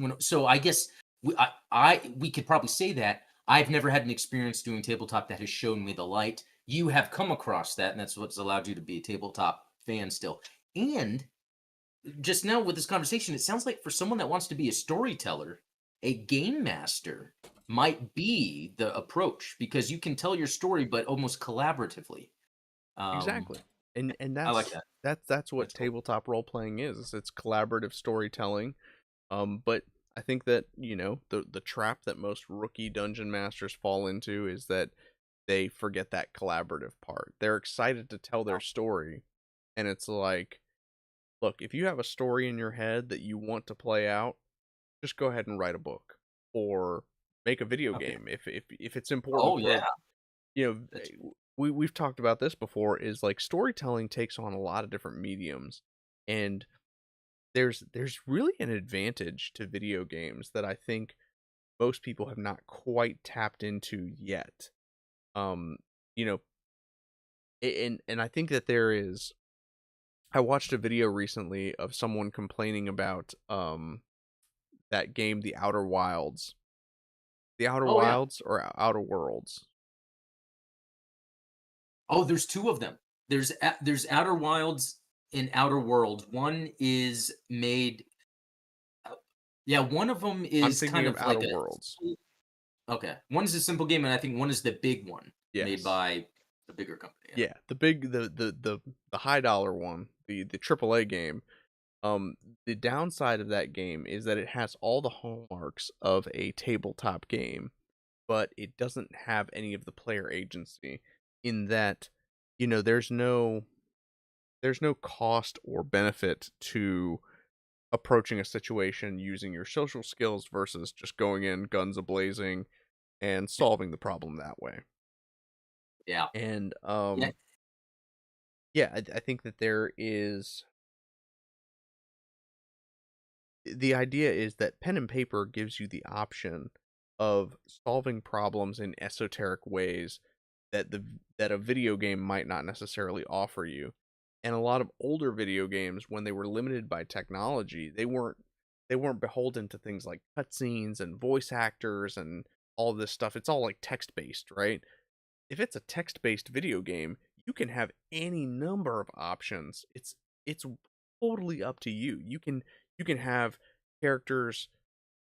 I guess we could probably say that I've never had an experience doing tabletop that has shown me the light. You have come across that, and that's what's allowed you to be a tabletop fan still. And just now with this conversation, it sounds like for someone that wants to be a storyteller, a game master might be the approach because you can tell your story, but almost collaboratively. Um, Exactly. And I like that's that. that's what That's cool. tabletop role playing is. It's collaborative storytelling. But I think that, the trap that most rookie dungeon masters fall into is that they forget that collaborative part. They're excited to tell their story, and it's like, look, if you have a story in your head that you want to play out, just go ahead and write a book or make a video Okay. game if it's important Oh yeah. for you know That's we've talked about this before, is like storytelling takes on a lot of different mediums, and there's really an advantage to video games that I think most people have not quite tapped into yet. um you know and I think that there is. I watched a video recently of someone complaining about that game, the Outer oh yeah. Wilds or Outer Worlds. Oh, there's two of them. There's Outer Wilds and Outer World. One is made. Yeah, one of them I'm is thinking kind of of Outer like a. Worlds. Okay, one is a simple game, and I think one is the big one made Yes. by the bigger company. Yeah. Yeah, the big the high dollar one, the AAA game. Um, the downside of that game is that it has all the hallmarks of a tabletop game, but it doesn't have any of the player agency in that, there's no cost or benefit to approaching a situation using your social skills versus just going in guns a blazing and solving the problem that way. Yeah. And Yeah. yeah, I think that there is. The idea is that pen and paper gives you the option of solving problems in esoteric ways that a video game might not necessarily offer you. And a lot of older video games, when they were limited by technology, they weren't beholden to things like cutscenes and voice actors and all this stuff. It's all like text based, right? If it's a text-based video game, you can have any number of options. It's totally up to you. You can have characters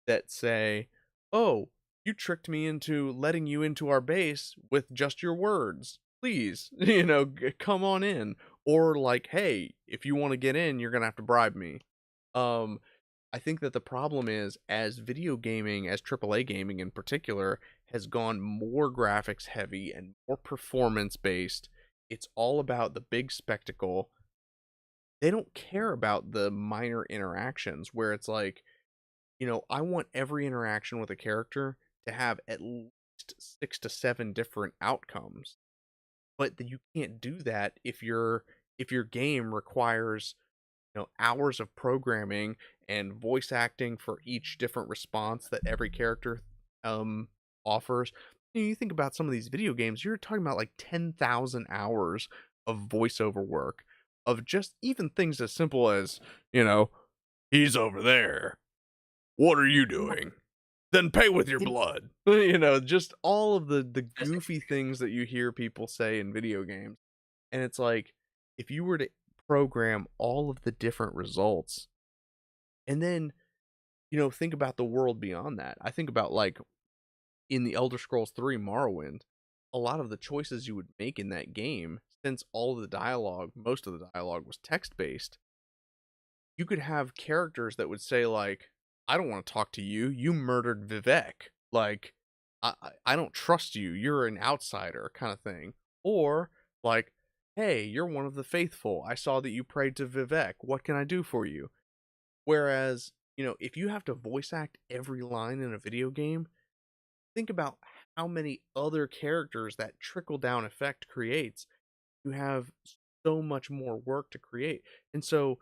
that say, "Oh, you tricked me into letting you into our base with just your words. Please, come on in." Or like, "Hey, if you want to get in, you're going to have to bribe me." Um I think that the problem is, as video gaming, as AAA gaming in particular, has gone more graphics heavy and more performance based, it's all about the big spectacle. They don't care about the minor interactions where it's like, I want every interaction with a character to have at least 6 to 7 different outcomes. But you can't do that if your game requires hours of programming and voice acting for each different response that every character um offers. You think about some of these video games, you're talking about like 10,000 hours of voiceover work of just even things as simple as, you know, he's over there. What are you Yeah. doing? Then pay with your It, blood. Just all of the that's goofy things that you hear people say in video games. And it's like, if you were to program all of the different results and then, think about the world beyond that. I think about like in the Elder Scrolls 3 Morrowind, a lot of the choices you would make in that game since all of the dialogue, most of the dialogue was text based, you could have characters that would say like, "I don't want to talk to you. You murdered Vivek. Like, I don't trust you. You're an outsider," kind of thing. Or like, "Hey, you're one of the faithful. I saw that you prayed to Vivek. What can I do for you?" Whereas, if you have to voice act every line in a video game, think about how many other characters that trickle down effect creates. You have so much more work to create. And so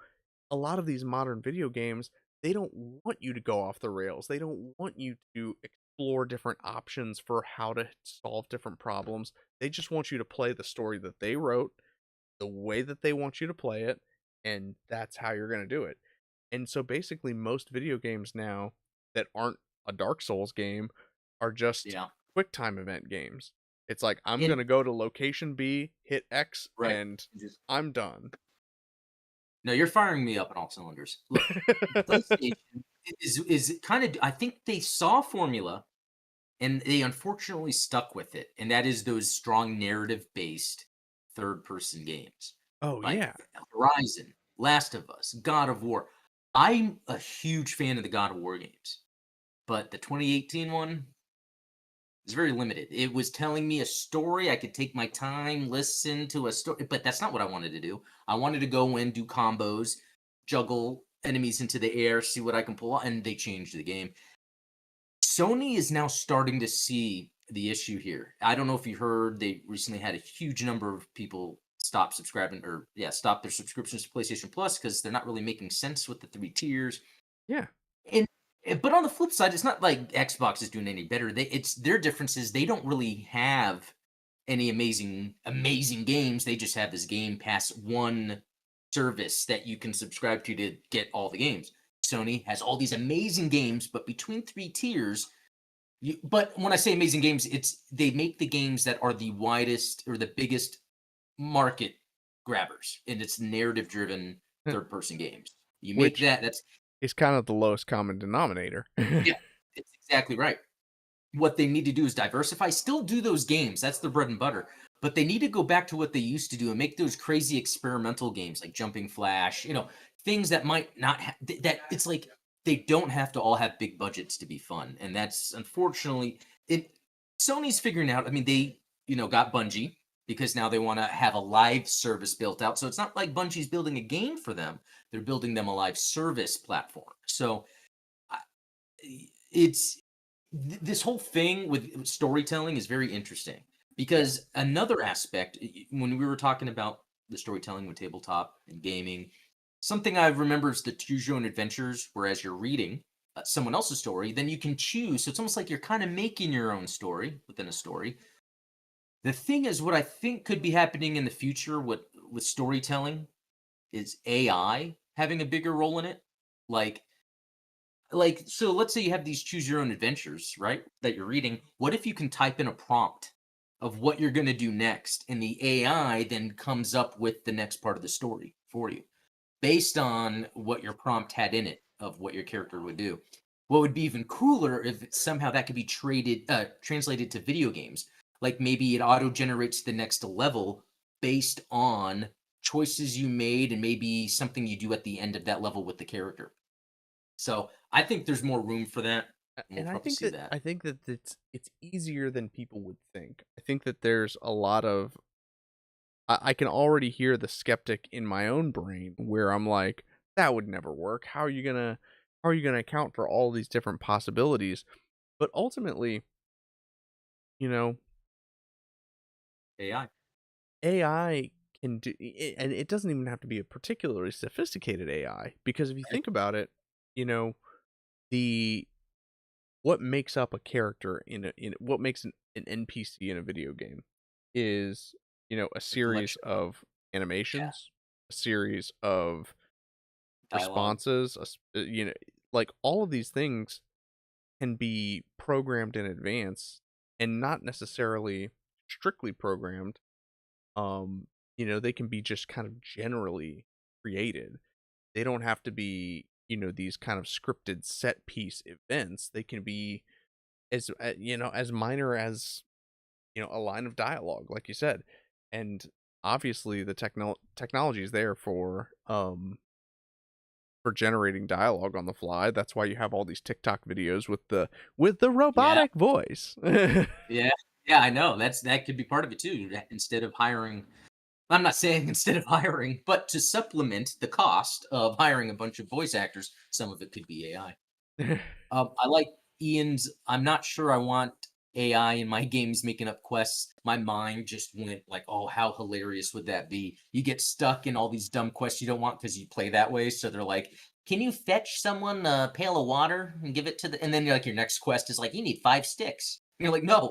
a lot of these modern video games, they don't want you to go off the rails. They don't want you to explore different options for how to solve different problems. They just want you to play the story that they wrote, the way that they want you to play it, and that's how you're going to do it. And so basically most video games now that aren't a Dark Souls game are just Yeah. quick time event games. It's like I'm And going to go to location B, hit X, right. and Just I'm done. no, you're firing me up on all cylinders. Look, PlayStation is kind of I think they saw formula and they unfortunately stuck with it. And that is those strong narrative based third person games. Oh Like yeah. Horizon, Last of Us, God of War. I'm a huge fan of the God of War games. But the 2018 one is very limited. It was telling me a story. I could take my time, listen to a story, but that's not what I wanted to do. I wanted to go in, do combos, juggle enemies into the air, see what I can pull out, and they changed the game. Sony is now starting to see the issue here. I don't know if you heard, they recently had a huge number of people stop subscribing or stop their subscriptions to PlayStation Plus because they're not really making sense with the 3 tiers. Yeah. And but on the flip side, it's not like Xbox is doing any better. It's their difference is they don't really have any amazing games. They just have this Game Pass one service that you can subscribe to get all the games. Sony has all these amazing games, but between 3 tiers, but when I say amazing games, it's they make the games that are the widest or the biggest market grabbers, and it's narrative driven third person games. You make Which that's is kind of the lowest common denominator. yeah, it's exactly right. What they need to do is diversify, still do those games. That's the bread and butter. But they need to go back to what they used to do and make those crazy experimental games like Jumping Flash, things that might not that it's like they don't have to all have big budgets to be fun. And that's unfortunately it Sony's figuring out, I mean, they, got Bungie because now they want to have a live service built out. So it's not like Bungie's building a game for them. They're building them a live service platform. So I- it's this whole thing with storytelling is very interesting Yeah. because another aspect when we were talking about the storytelling with tabletop and gaming, something I remember is the choose your own adventures, whereas you're reading someone else's story, then you can choose. So it's almost like you're kind of making your own story within a story. The thing is, what I think could be happening in the future with storytelling is AI having a bigger role in it. Like so let's say you have these choose your own adventures, right? That you're reading. What if you can type in a prompt of what you're going to do next and the AI then comes up with the next part of the story for you based on what your prompt had in it of what your character would do. What would be even cooler if somehow that could be translated to video games. Like maybe it auto generates the next level based on choices you made and maybe something you do at the end of that level with the character. So I think there's more room for that, and we'll And I probably think see that that. I think that it's easier than people would think. I think that there's a lot of I can already hear the skeptic in my own brain where I'm like, that would never work. How are you gonna account for all these different possibilities? But ultimately, you know, AI. AI can do and it doesn't even have to be a particularly sophisticated AI because if you Right? think about it, you know, the what makes up a character in what makes an NPC in a video game is, a The series collection of of yeah, animations, a series of dialogue. responses, like all of these things can be programmed in advance and not necessarily strictly programmed. They can be just kind of generally created. They don't have to be, these kind of scripted set piece events. They can be as minor as, a line of dialogue, like you said. And obviously the technology is there for generating dialogue on the fly. That's why you have all these TikTok videos with the Yeah, robotic voice. yeah, yeah. I know that could be part of it too. Instead of hiring, I'm not saying instead of hiring, but to supplement the cost of hiring a bunch of voice actors, some of it could be AI. I like Ian's. I'm not sure I want AI in my games making up quests. My mind just went like, oh, how hilarious would that be? You get stuck in all these dumb quests you don't want because you play that way. So they're like, can you fetch someone a pail of water and give it to the? And then like your next quest is like, you need 5 sticks. And you're like, no.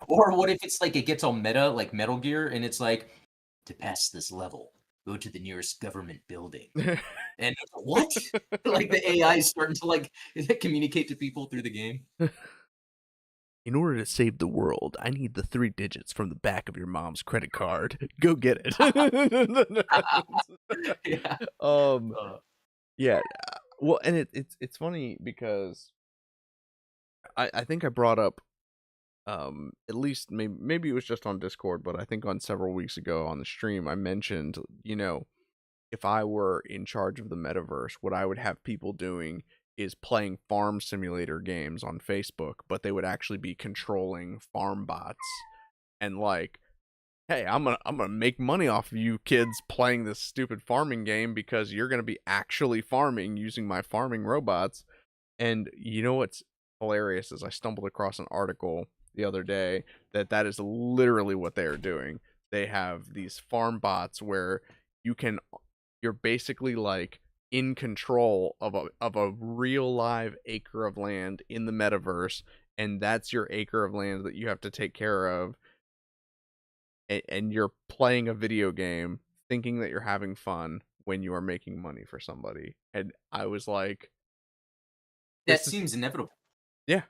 Or what if it's like it gets all meta, like Metal Gear, and it's like, to pass this level, go to the nearest government building. And what? Like the AI is starting to like communicate to people through the game. In order to save the world, I need the 3 digits from the back of your mom's credit card. Go get it. Yeah. um, Uh, yeah. Well, and it's funny because I think I brought up at least maybe it was just on Discord, but I think on several weeks ago on the stream I mentioned, if I were in charge of the metaverse, what I would have people doing is playing farm simulator games on Facebook, but they would actually be controlling farm bots and like, hey, I'm gonna make money off of you kids playing this stupid farming game because you're gonna be actually farming using my farming robots. And you know what's hilarious is I stumbled across an article the other day that is literally what they are doing. They have these farm bots where you can you're basically like in control of a real live acre of land in the metaverse, and that's your acre of land that you have to take care of, and you're playing a video game thinking that you're having fun when you are making money for somebody. And I was like, that this is seems inevitable. yeah.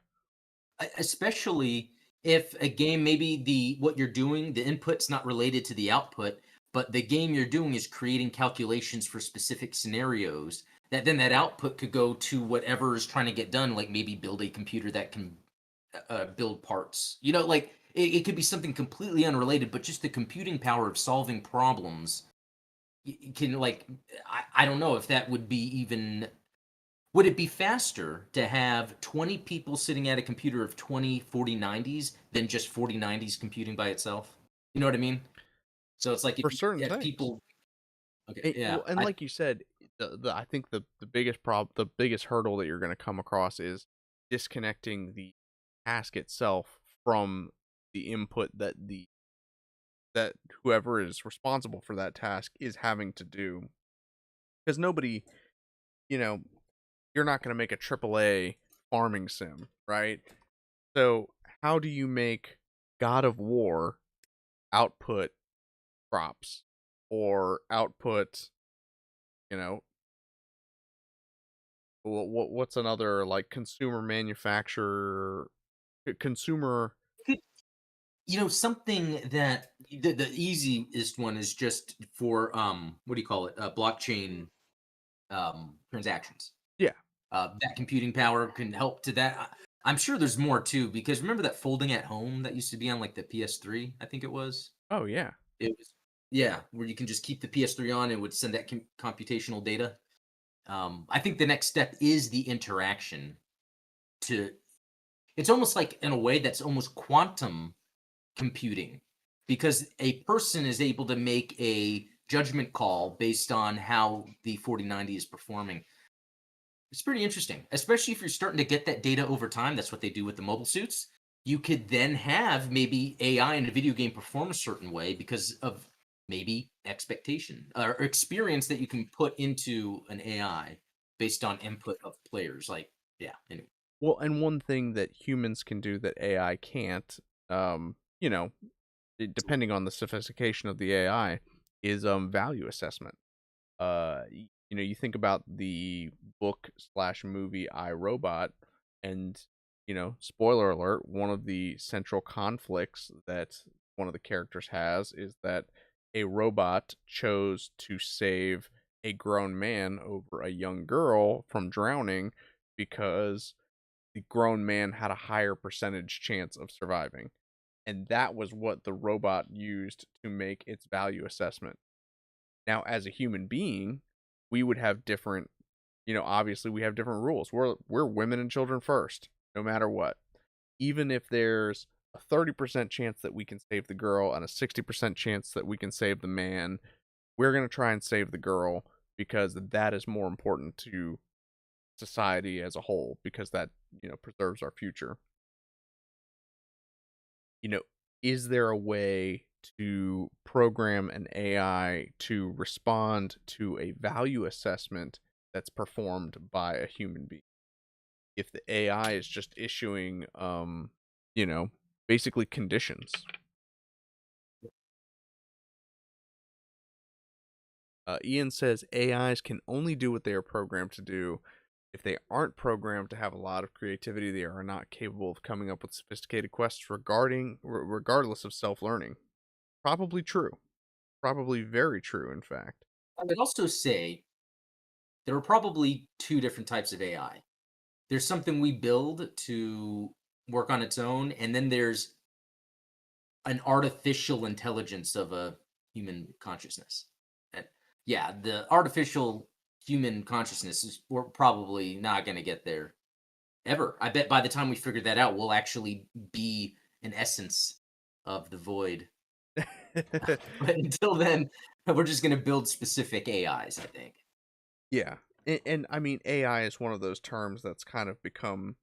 Especially if a game maybe the what you're doing, the input's not related to the output, but the game you're doing is creating calculations for specific scenarios that then that output could go to whatever is trying to get done, like maybe build a computer that can build parts. You know, like it could be something completely unrelated, but just the computing power of solving problems can like I don't know if that would be even would it be faster to have 20 people sitting at a computer of 20 4090s than just 4090s computing by itself? You know what I mean? So it's like For certain if things. people okay, yeah, Well, and like you said, the I think the biggest the biggest hurdle that you're going to come across is disconnecting the task itself from the input that whoever is responsible for that task is having to do. Because nobody, you know, you're not going to make a AAA farming sim, right? So how do you make God of War output crops or output, you know, what's another like consumer manufacturer consumer you know something that the easiest one is just for what do you call it? Blockchain transactions. yeah. That computing power can help to that. I'm sure there's more too because remember that folding at home that used to be on like the PS3, I think it was. Oh yeah. It was yeah, where you can just keep the PS3 on and it would send that computational data. I think the next step is the interaction to it's almost like in a way that's almost quantum computing because a person is able to make a judgment call based on how the 4090 is performing. It's pretty interesting, especially if you're starting to get that data over time. That's what they do with the mobile suits. You could then have maybe AI in a video game perform a certain way because of maybe expectation or experience that you can put into an AI based on input of players. Like, yeah, anyway. Well, and one thing that humans can do that AI can't, you know, depending on the sophistication of the AI, is value assessment. You think about the book slash movie I Robot, and spoiler alert, one of the central conflicts that one of the characters has is that a robot chose to save a grown man over a young girl from drowning because the grown man had a higher percentage chance of surviving. and that was what the robot used to make its value assessment. Now, as a human being, we would have different, obviously we have different rules. We're women and children first, no matter what. Even if there's a 30% chance that we can save the girl and a 60% chance that we can save the man, we're going to try and save the girl because that is more important to society as a whole because that, preserves our future. You know, is there a way to program an AI to respond to a value assessment that's performed by a human being? If the AI is just issuing, you know, basically conditions. Ian says AIs can only do what they are programmed to do. If they aren't programmed to have a lot of creativity, they are not capable of coming up with sophisticated quests regardless of self-learning. Probably true. Probably very true, in fact. I would also say there are probably two different types of AI. There's something we build to work on its own, and then there's an artificial intelligence of a human consciousness. And yeah, the artificial human consciousness is we're probably not going to get there ever. I bet by the time we figure that out, we'll actually be an essence of the void. But until then, we're just going to build specific AIs, I think. Yeah. And I mean, AI is one of those terms that's kind of become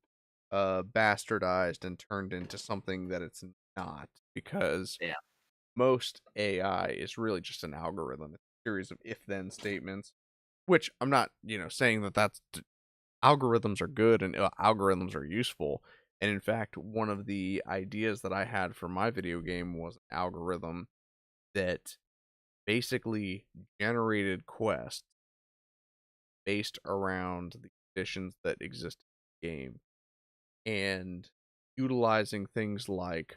bastardized and turned into something that it's not because Yeah. most AI is really just an algorithm, it's a series of if-then statements, which I'm not, saying that algorithms are good and algorithms are useful. And in fact, one of the ideas that I had for my video game was an algorithm that basically generated quests based around the conditions that exist in the game and utilizing things like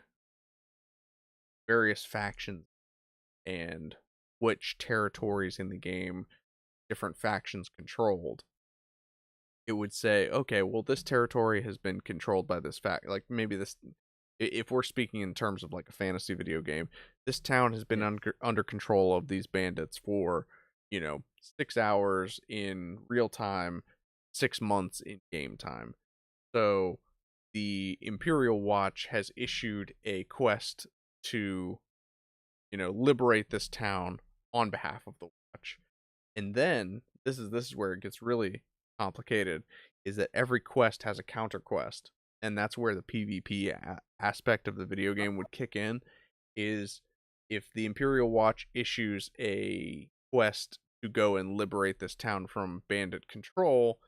various factions and which territories in the game different factions controlled. It would say, okay, well, this territory has been controlled by this fact. Like maybe this, if we're speaking in terms of like a fantasy video game, this town has been Yeah. under control of these bandits for, 6 hours in real time, 6 months in game time. So the Imperial Watch has issued a quest to, liberate this town on behalf of the Watch. And then this is where it gets really complicated is that every quest has a counter quest. And that's where the PvP aspect of the video game would kick in is if the Imperial Watch issues a quest to go and liberate this town from bandit control,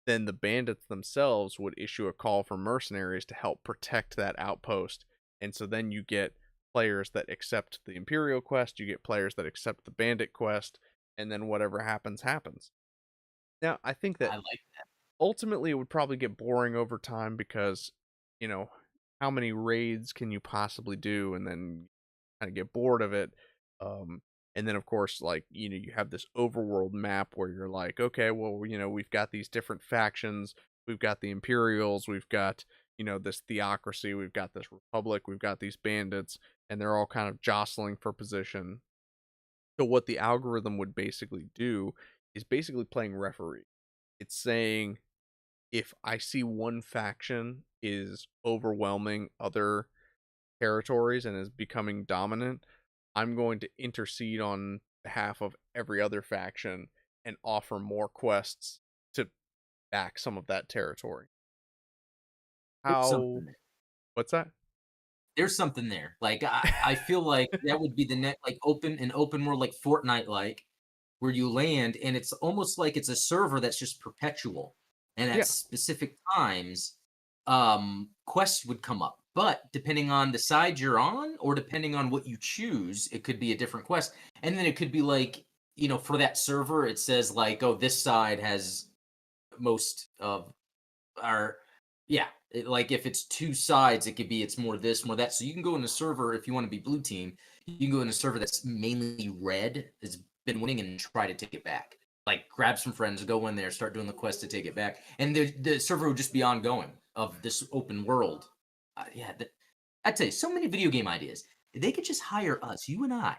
then the bandits themselves would issue a call for mercenaries to help protect that outpost. And so then you get players that accept the Imperial quest, you get players that accept the bandit quest, and then whatever happens, happens. Now, I think that I like that. ultimately it would probably get boring over time because, you know, how many raids can you possibly do and then kind of get bored of it? Um, and then of course, like, you have this overworld map where you're like, okay, well, we've got these different factions, we've got the Imperials, we've got, this theocracy, we've got this republic, we've got these bandits, and they're all kind of jostling for position. So what the algorithm would basically do is basically playing referee. It's saying if I see one faction is overwhelming other territories and is becoming dominant, I'm going to intercede on behalf of every other faction and offer more quests to back some of that territory. There's How something there. what's that? There's something there. Like I feel like that would be the net like open world like Fortnite like where you land and it's almost like it's a server that's just perpetual. And at Yeah. specific times, quests would come up. But depending on the side you're on, or depending on what you choose, it could be a different quest. And then it could be like, for that server, it says like, oh, this side has most of our yeah. Like if it's two sides, it could be it's more this, more that. So you can go in a server if you want to be blue team, you can go in a server that's mainly red, has been winning and try to take it back. Like grab some friends, go in there, start doing the quest to take it back, and the server would just be ongoing of this open world. Yeah, I tell you, so many video game ideas. They could just hire us, you and I,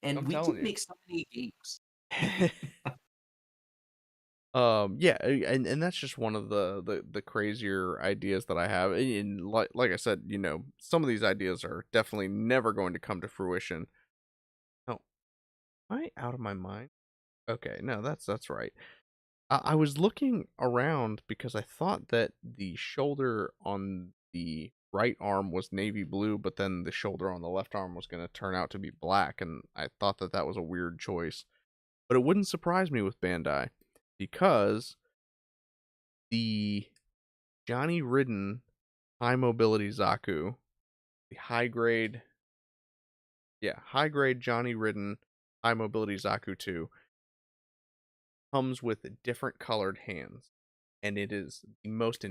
and I'm we could telling you. make so many games. Yeah, and that's just one of the crazier ideas that I have. And like I said, some of these ideas are definitely never going to come to fruition. Oh, am I out of my mind? Okay, no, that's right. I was looking around because I thought that the shoulder on the right arm was navy blue, but then the shoulder on the left arm was going to turn out to be black, and I thought that that was a weird choice. But it wouldn't surprise me with Bandai because the Johnny Ridden high mobility Zaku, the high grade Johnny Ridden high mobility Zaku 2 comes with different colored hands, and it is the most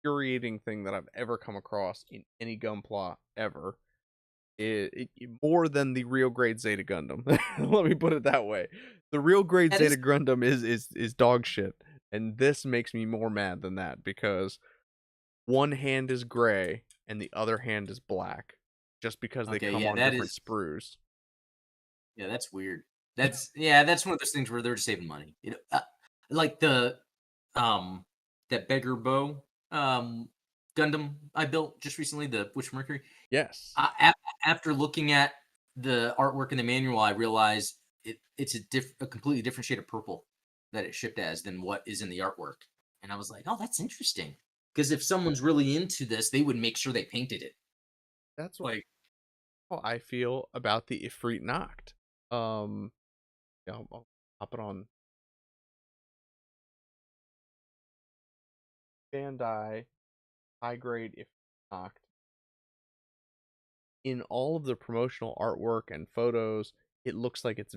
infuriating thing that I've ever come across in any Gunpla ever. More than the real grade Zeta Gundam. Let me put it that way. The real grade That is Zeta Gundam is dog shit, and this makes me more mad than that because one hand is gray and the other hand is black, just because they okay. come Yeah, on that different is. sprues. Yeah, that's weird. That's one of those things where they're just saving money. Like the um that beggar bow Gundam I built just recently, the Witch Mercury. Yes, After looking at the artwork in the manual, I realized it's a completely different shade of purple that it shipped as than what is in the artwork. And I was like, oh, that's interesting. Because if someone's really into this, they would make sure they painted it. that's what Like, I feel about the Ifrit Noct. Um, yeah, I'll pop it on Bandai high grade Ifrit Noct. In all of the promotional artwork and photos, it looks like it's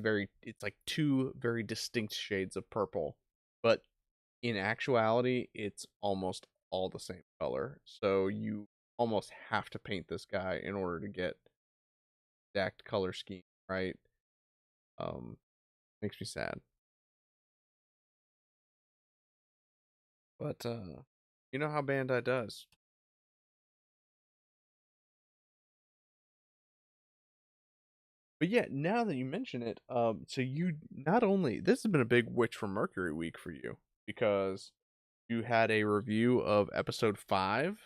like two very distinct shades of purple, but in actuality, it's almost all the same color. So you almost have to paint this guy in order to get exact color scheme right. Um, Makes me sad, but you know how Bandai does. But yeah, now that you mention it, so you not only this has been a big Witch from Mercury week for you because you had a review of episode 5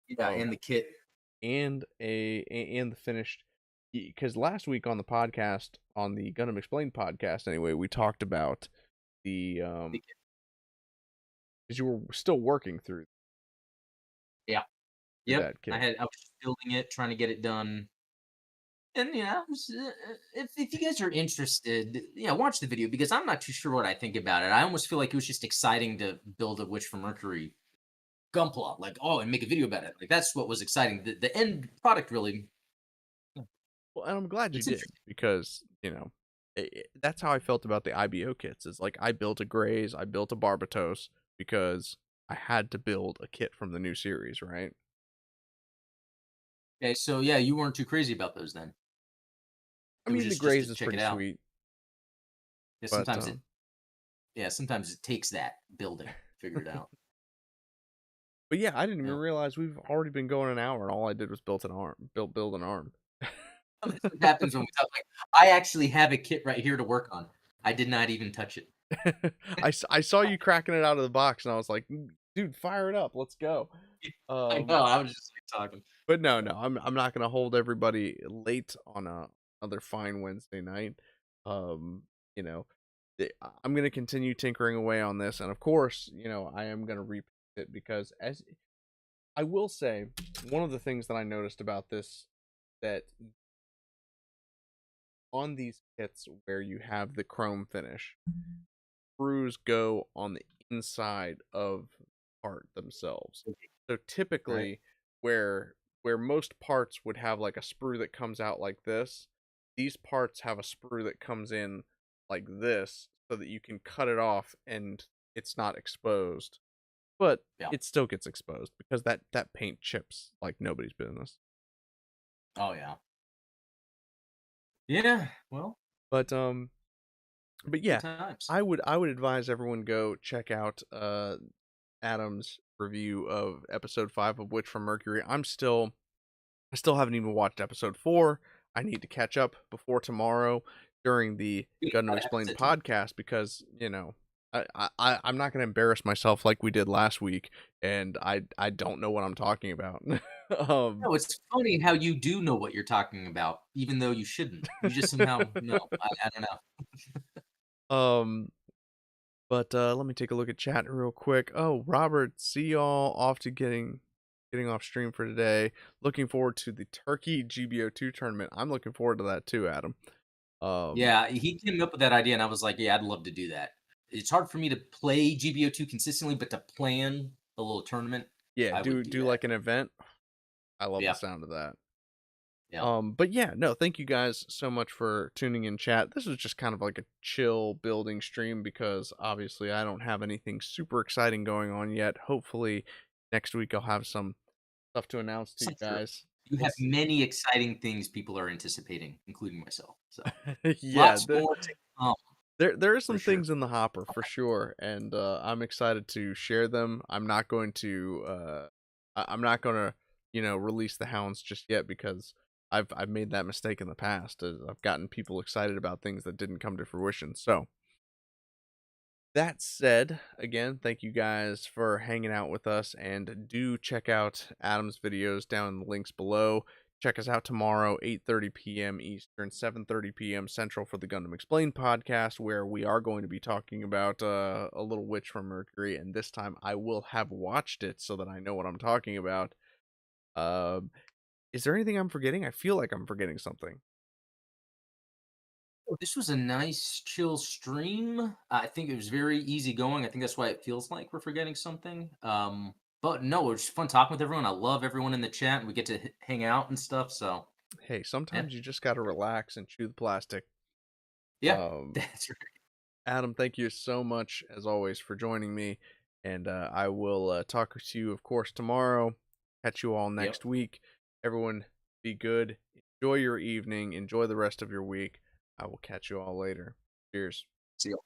yeah, of and the kit. and the finished, because last week on the podcast, on the Gundam Explained podcast anyway, we talked about the The kit. because you were still working Yeah. through Yep. that kit. I was just building it, trying to get it done. And if you guys are interested, yeah, watch the video because I'm not too sure what I think about it. I almost feel like it was just exciting to build a Witch from Mercury Gunpla, like and make a video about it. Like that's what was exciting. The end product really, Well, and I'm glad you it's did interesting. because that's how I felt about the IBO kits. Is like I built a Grays, I built a Barbatos because I had to build a kit from the new series, right? Okay, so yeah, you weren't too crazy about those then. I It was mean, the just to Grays is check pretty it out. sweet, Yeah, but sometimes it takes that building, figure it out. but yeah, I didn't even Yeah. realize we've already been going an hour, and all I did was build an arm. That's what happens when we talk. Like, I actually have a kit right here to work on. I did not even touch it. I saw you cracking it out of the box, and I was like, dude, fire it up, let's go. I Um, know. I was just like talking. but no, I'm not gonna hold everybody late on another fine Wednesday night. Um, you know, I'm gonna continue tinkering away on this, and of course, I am gonna repaint it because, as I will say, one of the things that I noticed about this, that on these kits where you have the chrome finish, screws go on the inside of the part themselves. So Right. typically, where most parts would have like a sprue that comes out like this, these parts have a sprue that comes in like this so that you can cut it off and it's not exposed. But Yeah. it still gets exposed because that paint chips like nobody's business. Oh yeah. Yeah. Well, But but good yeah, times. I would advise everyone go check out Adam's review of episode 5 of Witch from Mercury. I'm still I still haven't even watched episode 4. I need to catch up before tomorrow during the Dude, Gundam I haven't Explained said tomorrow. podcast because, I'm not going to embarrass myself like we did last week, and I don't know what I'm talking about. um No, it's funny how you do know what you're talking about, even though you shouldn't. You just somehow know. I don't know. um but let me take a look at chat real quick. Oh, Robert, see y'all off to getting off stream for today. Looking forward to the Turkey GBO2 tournament. I'm looking forward to that too, Adam. Um Yeah, he came up with that idea, and I was like, "Yeah, I'd love to do that." It's hard for me to play GBO2 consistently, but to plan a little tournament, yeah, I would do do that. like an event. I love the Yeah, sound of that. yeah. But yeah, no, thank you guys so much for tuning in chat. This was just kind of like a chill building stream because obviously I don't have anything super exciting going on yet. Hopefully next week I'll have some stuff to announce to you I'm sure guys. you We'll have see. many exciting things people are anticipating, including myself. So Yeah, lots more to come there are for some sure. things in the hopper for sure, and I'm excited to share them. I'm not going to I'm not going to, release the hounds just yet because I've made that mistake in the past. I've gotten people excited about things that didn't come to fruition. So, that said, again, thank you guys for hanging out with us, and do check out Adam's videos down in the links below. Check us out tomorrow, 8:30 p.m. Eastern, 7:30 p.m. Central for the Gundam Explained podcast, where we are going to be talking about a little Witch from Mercury, and this time I will have watched it so that I know what I'm talking about. Um, is there anything I'm forgetting? I feel like I'm forgetting something. Oh, this was a nice, chill stream. I think it was very easy going. I think that's why it feels like we're forgetting something. But no, it was fun talking with everyone. I love everyone in the chat, and we get to hang out and stuff. So Hey, yeah, sometimes you just got to relax and chew the plastic. yeah, Um, that's right. Adam, thank you so much, as always, for joining me. And I will talk to you, of course, tomorrow. Catch you all Yep. next week. Everyone, be good. Enjoy your evening. Enjoy the rest of your week. I will catch you all later. Cheers. See you.